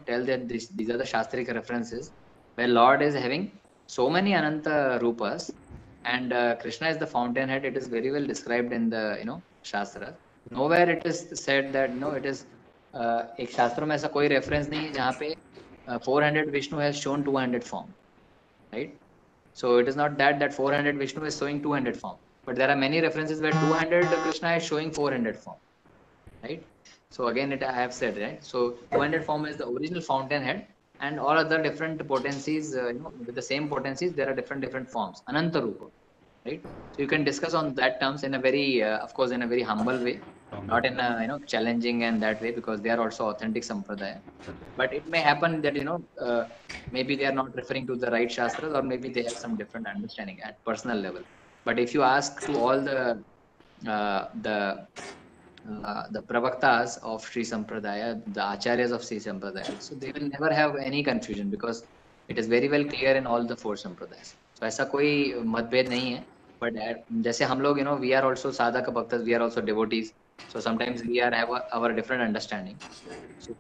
tell that these are the shastric references where Lord is having so many Ananta Rupas and Krishna is the fountainhead. It is very well described in the Shastras. Nowhere it is said that it is एक शास्त्रों में ऐसा कोई reference नहीं है जहाँ पे 400 Vishnu has shown 200 form, right? So it is not that 400 Vishnu is showing 200 form, but there are many references where 200 Krishna is showing 400 form, right? So again, I have said, right? So 200 form is the original fountainhead, and all other different potencies, with the same potencies, there are different forms, Ananta Rupa, right? So you can discuss on that terms in a very, of course, in a very humble way, not in a challenging and that way, because they are also authentic sampradaya. But it may happen that maybe they are not referring to the right shastras, or maybe they have some different understanding at personal level. But if you ask to all the pravaktas of Sri Sampradaya, the acharyas of Sri Sampradaya, so they will never have any confusion because it is very well clear in all the four sampradayas. So ऐसा कोई मतभेद नहीं है. But जैसे हम लोग we are also sadhaka bhaktas, we are also devotees. So sometimes we have our different understanding. So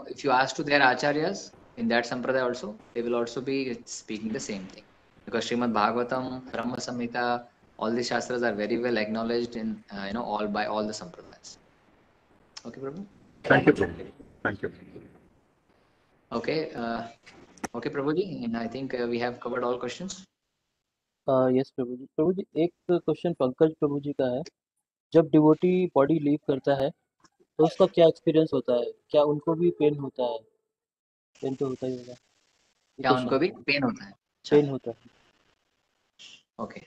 if you ask to their acharyas in that sampradaya also, they will also be speaking the same thing. Because Srimad Bhagavatam, Brahma Samhita, all these shastras are very well acknowledged in all by all the sampradayas. Okay, Prabhu. Thank you, Prabhu. Thank you. Okay, okay, Prabhuji, and I think we have covered all questions. Yes प्रभु जी. प्रभु जी, एक question Pankaj प्रभु जी का है. जब devotee body leave करता है तो उसका क्या एक्सपीरियंस होता है? क्या उनको भी पेन होता है? पेन तो होता ही होगा. क्या उनको भी पेन होता है? पेन होता है. ओके.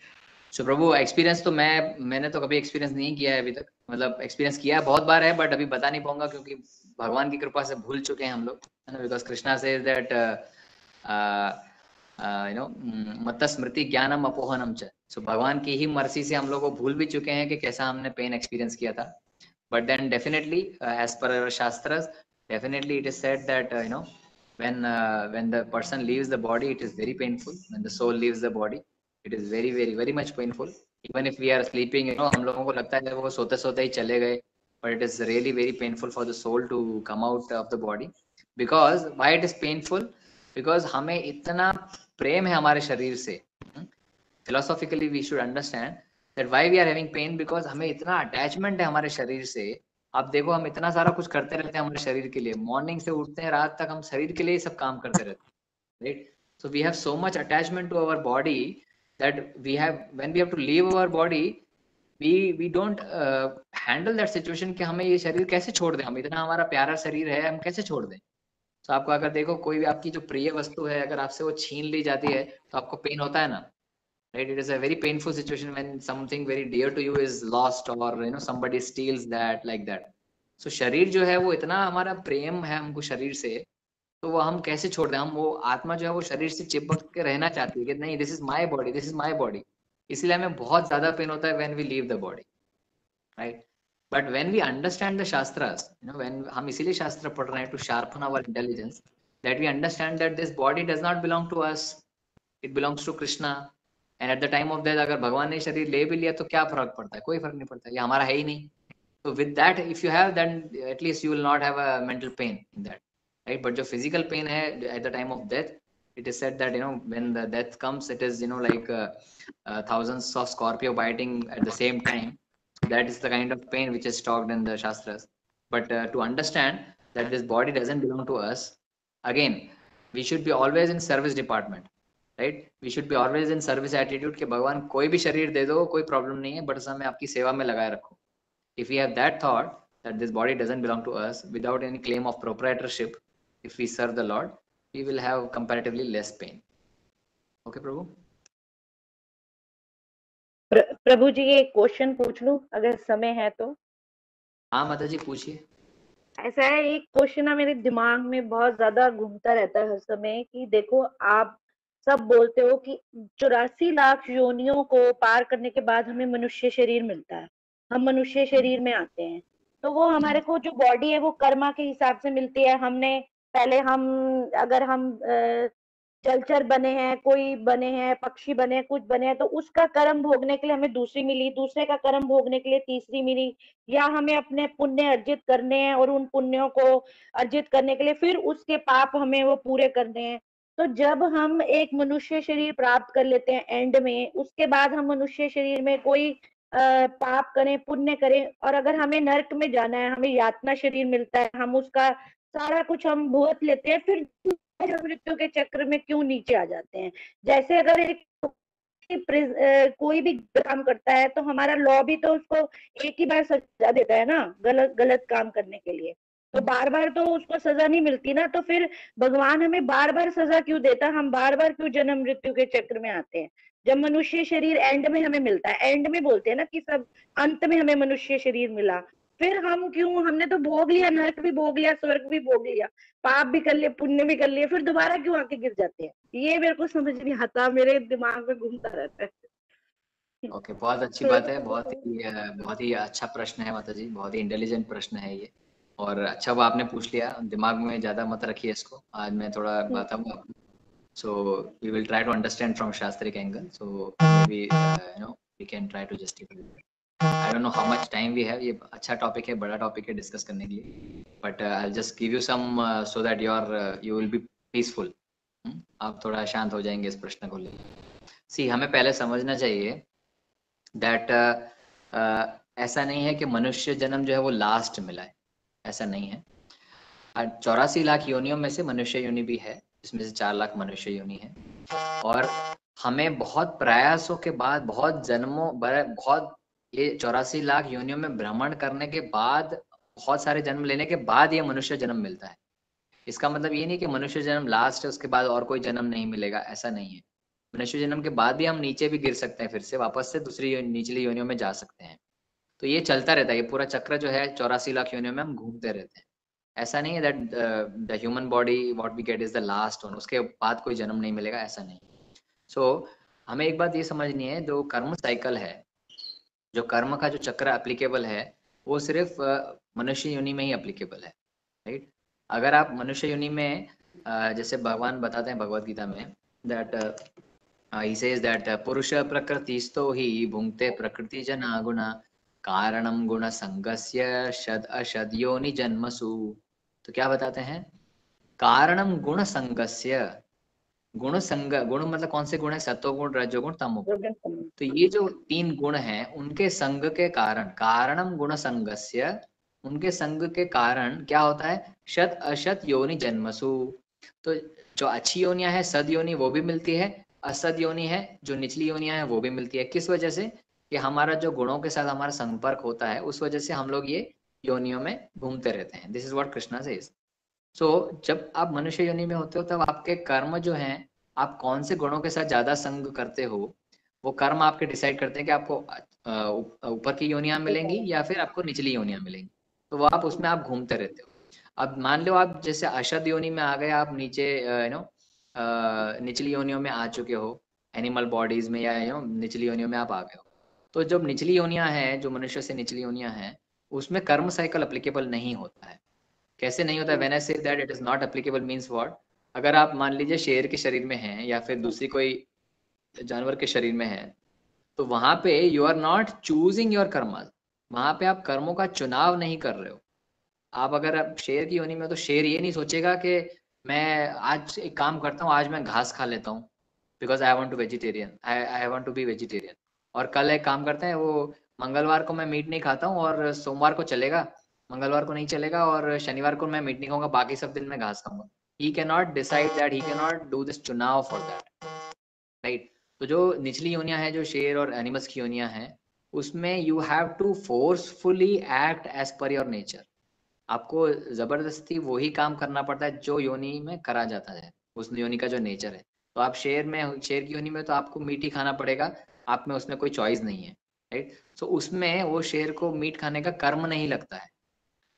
सो प्रभु, एक्सपीरियंस तो मैंने तो कभी एक्सपीरियंस नहीं किया है अभी तक. मतलब एक्सपीरियंस किया है बहुत बार है, बट अभी बता नहीं पाऊंगा क्योंकि भगवान की कृपा से भूल चुके हैं हम लोग, है ना. बिकॉज कृष्णा सेज दैट मत्त स्मृति ज्ञानम अपोहनम च. सो भगवान की ही मर्सी से हम लोग को भूल भी चुके हैं कि कैसा हमने पेन एक्सपीरियंस किया था. But then definitely as per shastras, definitely it is said that when the person leaves the body, it is very painful. When the soul leaves the body, it is very very very much painful. Even if we are sleeping, हम लोगों को लगता है वो सोते सोते ही चले गए, but it is really very painful for the soul to come out of the body. Because why it is painful? Because हमें इतना प्रेम है हमारे शरीर से. Philosophically we should understand that why we are having pain, because हमें इतना attachment है हमारे शरीर से. आप देखो, हम इतना सारा कुछ करते रहते हैं हमारे शरीर के लिए. मॉर्निंग से उठते हैं रात तक हम शरीर के लिए सब काम करते रहते हैं, right. So we have so much attachment to our body that we have, when we have to leave our body, we don't handle that situation कि हमें ये शरीर कैसे छोड़ दें. हम इतना हमारा प्यारा शरीर है, हम कैसे छोड़ दें. तो आपको अगर देखो, कोई भी आपकी जो प्रिय वस्तु है, अगर आपसे वो छीन ली जाती है तो आपको पेन होता है ना, right? It is a very painful situation when something very dear to you is lost, or somebody steals that, like that. So शरीर जो है वो इतना हमारा प्रेम है हमको शरीर से, तो वो हम कैसे छोड़ दें. हम वो आत्मा जो है वो शरीर से चिपक के रहना चाहती है कि नहीं, this is my body, this is my body. इसलिए हमें बहुत ज्यादा पेन होता है when we leave the body, right. But when we understand the shastras, when हम इसीलिए शास्त्र पढ़ रहे हैं, to sharpen our intelligence, that we understand that this body does not belong to us, it belongs to Krishna. And at the time of death अगर भगवान ने शरीर ले भी लिया तो क्या फर्क पड़ता है? कोई फर्क नहीं पड़ता, ये हमारा है ही नहीं. So with that, if you have, then at least you will not have a mental pain in that, right? But जो physical pain है at the time of death, it is said that when the death comes, it is like thousands of scorpio biting at the same time. So that is the kind of pain which is talked in the shastras. But to understand that this body doesn't belong to us, again we should be always in service department, right? We should be always in service attitude कि भगवान कोई भी शरीर दे दो, कोई problem नहीं है, but हमें आपकी सेवा में लगाए रखो. If we have that thought that this body doesn't belong to us, without any claim of proprietorship, if we serve the Lord, we will have comparatively less pain. Okay, Prabhu? प्रभु जी, ये question पूछ लूं अगर समय है तो? हाँ माता जी, पूछिए. ऐसा है, एक क्वेश्चन ना मेरे दिमाग में बहुत ज्यादा घूमता रहता है हर समय कि देखो आप सब बोलते हो कि 84 लाख योनियों को पार करने के बाद हमें मनुष्य शरीर मिलता है, हम मनुष्य शरीर में आते हैं, तो वो हमारे को जो बॉडी है वो कर्मा के हिसाब से मिलती है। हमने पहले हम अगर हम जलचर बने हैं, कोई बने हैं, पक्षी बने हैं, कुछ बने हैं, तो उसका कर्म भोगने के लिए हमें दूसरी मिली, दूसरे का कर्म भोगने के लिए तीसरी मिली, या हमें अपने पुण्य अर्जित करने हैं और उन पुण्यों को अर्जित करने के लिए फिर उसके पाप हमें वो पूरे करने हैं। तो जब हम एक मनुष्य शरीर प्राप्त कर लेते हैं एंड में, उसके बाद हम मनुष्य शरीर में कोई पाप करें पुण्य करें, और अगर हमें नरक में जाना है, हमें यातना शरीर मिलता है, हम उसका सारा कुछ हम भुगत लेते हैं, फिर मृत्यु के चक्र में क्यों नीचे आ जाते हैं। जैसे अगर एक कोई भी काम करता है तो हमारा लॉ भी तो उसको एक ही बार सजा देता है ना, गलत गलत काम करने के लिए, तो बार बार तो उसको सजा नहीं मिलती ना, तो फिर भगवान हमें बार बार सजा क्यों देता, हम बार बार क्यों जन्म मृत्यु के चक्र में आते हैं, जब मनुष्य शरीर एंड में हमें मिलता है। एंड में बोलते हैं ना कि सब अंत में हमें मनुष्य शरीर मिला, फिर हम क्यों, हमने तो भोग लिया, नरक भी भोग लिया, स्वर्ग भी भोग लिया, पाप भी कर लिए, पुण्य भी कर लिए, फिर दोबारा क्यों आके गिर जाते हैं, ये मेरे को समझ नहीं आता, मेरे दिमाग में घूमता रहता है। ओके, बहुत अच्छी बात है, बहुत ही अच्छा प्रश्न है माता जी, बहुत ही इंटेलिजेंट प्रश्न है ये, और अच्छा वो आपने पूछ लिया, दिमाग में ज़्यादा मत रखिए इसको, आज मैं थोड़ा बताऊंगा आपको। So we will try to understand from शास्त्रिक angle, so maybe we can try to justify. I don't know how much time we have, ये अच्छा टॉपिक है, बड़ा टॉपिक है डिस्कस करने के लिए, but I will just give you some so that you will be peaceful, आप थोड़ा शांत हो जाएंगे इस प्रश्न को लेकर। सी, हमें पहले समझना चाहिए दैट ऐसा नहीं है कि मनुष्य जन्म जो है वो लास्ट मिला है, ऐसा नहीं है। 84 लाख योनियों में से मनुष्य योनि भी है, इसमें से 4 लाख मनुष्य योनि है, और हमें बहुत प्रयासों के बाद, बहुत जन्मों, बहुत ये 84 लाख योनियों में भ्रमण करने के बाद, बहुत सारे जन्म लेने के बाद ये मनुष्य जन्म मिलता है। इसका मतलब ये नहीं कि मनुष्य जन्म लास्ट है, उसके बाद और कोई जन्म नहीं मिलेगा, ऐसा नहीं है। मनुष्य जन्म के बाद भी हम नीचे भी गिर सकते हैं, फिर से वापस से दूसरी निचली योनियों में जा सकते हैं। तो ये चलता रहता है, ये पूरा चक्र जो है 84 लाख योनियों में हम घूमते रहते हैं। ऐसा नहीं है that the human body what we get is the last one, उसके बाद कोई जन्म नहीं मिलेगा, ऐसा नहीं। सो हमें एक बात ये समझनी है, जो कर्म साइकिल है, जो कर्म का जो चक्र एप्लीकेबल है, वो सिर्फ मनुष्य योनि में ही एप्लीकेबल है, राइट। अगर आप मनुष्य योनि में जैसे भगवान बताते हैं भगवत गीता में दैट he says that पुरुष प्रकृतिस्थो हि भुंक्ते प्रकृति जना गुणा कारणम गुण संगस्य शद अशद योनि जन्मसु। तो क्या बताते हैं, कारणम गुण संगस्य, गुण संग, गुण मतलब कौन से गुण है, सत्वगुण रजोगुण तमोगुण। तो ये जो 3 गुण हैं उनके संग के कारण, कारणम गुण संगस्य, उनके संग के कारण क्या होता है, शत अशत योनि जन्मसु। तो जो अच्छी योनियां है सद योनि वो भी मिलती है, असद योनि है जो निचली योनियां है वो भी मिलती है। किस वजह से, कि हमारा जो गुणों के साथ हमारा संपर्क होता है, उस वजह से हम लोग ये योनियों में घूमते रहते हैं। This is what Krishna says. So जब आप मनुष्य योनि में होते हो तब आपके कर्म जो हैं, आप कौन से गुणों के साथ ज्यादा संग करते हो, वो कर्म आपके डिसाइड करते हैं कि आपको ऊपर की योनियां मिलेंगी या फिर आपको निचली योनियां मिलेंगी। तो वो आप उसमें आप घूमते रहते हो। अब मान लो आप जैसे अशद योनि में आ गए, आप नीचे निचली योनियों में आ चुके हो, एनिमल बॉडीज में, या निचली योनियों में आप आ गए हो। तो जब निचली योनियां हैं, जो मनुष्य से निचली योनियां हैं, उसमें कर्म साइकिल अप्लीकेबल नहीं होता है। कैसे नहीं होता, when I say that it is not applicable means what, अगर आप मान लीजिए शेर के शरीर में हैं या फिर दूसरी कोई जानवर के शरीर में है, तो वहां पे you are not choosing your karma, वहां पे आप कर्मों का चुनाव नहीं कर रहे हो। आप अगर आप शेर की योनि में, तो शेर ये नहीं सोचेगा कि मैं आज एक काम करता हूँ, आज मैं घास खा लेता हूँ because I want to vegetarian, I want to be vegetarian, और कल एक काम करते हैं, वो मंगलवार को मैं मीट नहीं खाता हूँ और सोमवार को चलेगा, मंगलवार को नहीं चलेगा, और शनिवार को मैं मीट नहीं खाऊंगा, बाकी सब दिन मैं घास खाऊंगा। He can not decide that, he can not do this चुनाव फॉर दैट, राइट। तो जो निचली योनियां हैं, जो शेर और एनिमल्स की योनियां हैं, उसमें you have to forcefully act as per your nature. आपको जबरदस्ती वही काम करना पड़ता है जो योनि में करा जाता है, उस योनि का जो नेचर है। तो आप शेर में, शेर की योनि में तो आपको मीट ही खाना पड़ेगा, आप में उसमें कोई चॉइस नहीं है, राइट। सो उसमें वो शेर को मीट खाने का कर्म नहीं लगता है,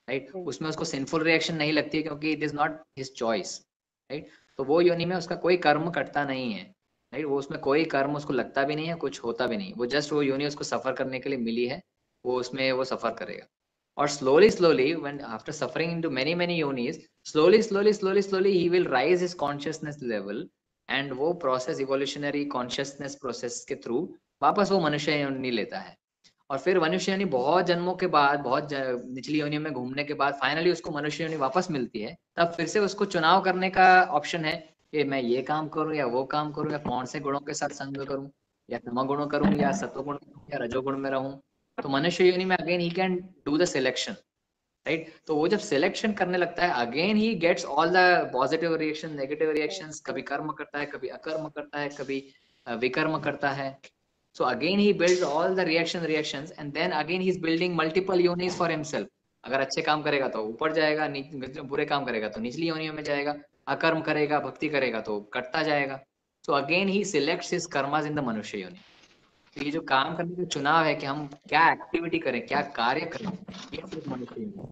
राइट, उसमें उसको सिंफुल रिएक्शन नहीं लगती है क्योंकि it is not his choice, right. तो वो योनि में उसका कोई कर्म कटता नहीं है, राइट, वो उसमें कोई कर्म उसको लगता भी नहीं है, कुछ होता भी नहीं, वो जस्ट वो योनि उसको सफर करने के लिए मिली है, वो उसमें वो सफर करेगा। और slowly when after suffering into many yonis, slowly he will rise his consciousness level, and वो प्रोसेस इवोल्यूशनरी कॉन्शियसनेस प्रोसेस के थ्रू वापस वो मनुष्य योनि लेता है। और फिर मनुष्य योनि बहुत जन्मों के बाद, बहुत निचली योनियों में घूमने के बाद फाइनली उसको मनुष्य योनि वापस मिलती है। तब फिर से उसको चुनाव करने का ऑप्शन है कि मैं ये काम करूं या वो काम करूं, या कौन से गुणों के साथ संग करूं, या तमोगुण करूं या सत्वगुण या रजोगुण में रहूं। तो मनुष्य योनि में again he can do the selection, right. तो वो जब सिलेक्शन करने लगता है, again he gets all the positive reaction, negative reactions, कभी कर्म करता है, कभी अकर्म करता है, कभी विकर्म करता है। So again he builds all the reactions, and then again he is building multiple yonis for himself. अगर अच्छे काम करेगा तो ऊपर जाएगा, बुरे काम करेगा तो निचली योनियों में जाएगा, अकर्म करेगा, भक्ति करेगा तो कटता जाएगा। So again he selects his karmas in the मनुष्य योनि। तो ये जो काम करने का चुनाव है कि हम क्या एक्टिविटी करें, क्या कार्य करें, ये सिर्फ मनुष्य योनि।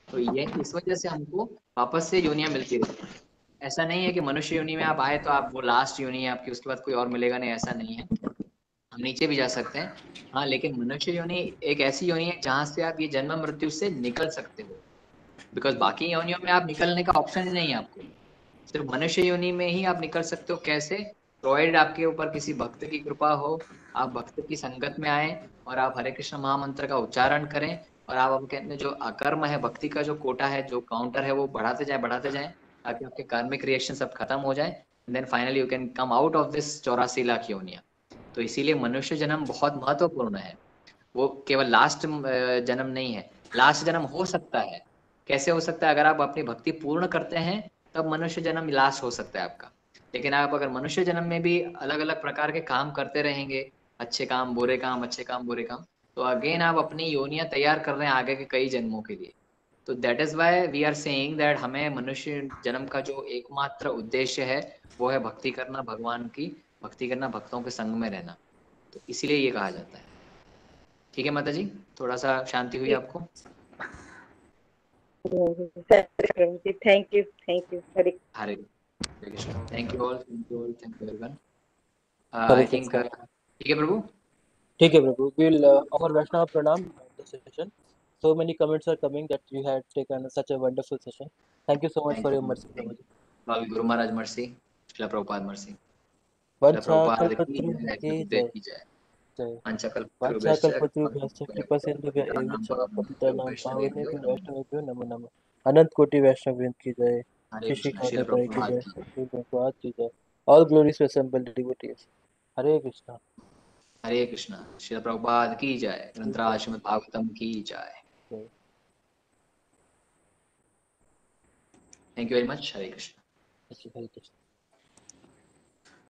तो ये इस वजह से हमको वापस से योनियां मिलती रहती है। ऐसा नहीं है कि मनुष्य योनि में आप आए तो आप वो लास्ट योनि है आपकी, उसके बाद कोई और मिलेगा नहीं, ऐसा नहीं है। हम नीचे भी जा सकते हैं, हाँ, लेकिन मनुष्य योनि एक ऐसी योनि है जहां से आप ये जन्म मृत्यु से निकल सकते हो, बिकॉज बाकी योनियों में आप निकलने का ऑप्शन नहीं है आपको, सिर्फ मनुष्य योनि में ही आप निकल सकते हो। कैसे? प्रोवाइडेड आपके ऊपर किसी भक्त की कृपा हो, आप भक्त की संगत में आए और आप हरे कृष्ण महामंत्र का उच्चारण करें, और आप अपने जो अकर्म है, भक्ति का जो कोटा है, जो काउंटर है, वो बढ़ाते जाए ताकि आपके कार्मिक रिएक्शन सब खत्म हो जाए, then finally you can come out of this 84 lakh योनिया। तो इसीलिए मनुष्य जन्म बहुत महत्वपूर्ण है, वो केवल लास्ट जन्म नहीं है। लास्ट जन्म हो सकता है, कैसे हो सकता है? अगर आप अपनी भक्ति पूर्ण करते हैं तब मनुष्य जन्म लास्ट हो सकता है आपका। लेकिन आप अगर मनुष्य जन्म में भी अलग अलग प्रकार के काम करते रहेंगे, अच्छे काम बुरे काम, अच्छे काम बुरे काम, तो अगेन आप अपनी योनियां तैयार कर रहे हैं आगे के कई जन्मों के लिए। तो that is why we are saying that हमें मनुष्य जन्म का जो एकमात्र उद्देश्य है वो है भक्ति करना, भगवान की भक्ति करना, भक्तों के संग में रहना। तो इसीलिए ये कहा जाता है। ठीक है माता जी, थोड़ा सा शांति हुई आपको? Thank you Hare Krishna. Thank you all, thank you everyone. I think ठीक है प्रभु, ठीक है प्रभु, we'll offer Vaishnava pranam the session. So many comments are coming that you had taken such a wonderful session. Thank you so much for your mercy, Prabhuji. बाल Guru Maharaj mercy, शिला Prabhupada mercy, वंशाकल्पतरुभ्यश्च कृपासिन्धुभ्य एव च पतितानां पावनेभ्यो वैष्णवेभ्यो नमो नमः। अनंत कोटि वैष्णव वृंद की जय, श्री श्री गौर की जय, श्री प्रभुपाद की जय। All glories to assembled devotees. हरे कृष्णा। हरे कृष्णा। शिला प्रभुपाद की जय, ग्रंथराज श्रीमद् भागवतम की जय। Thank you very much. Hare Krishna. Hare Krishna.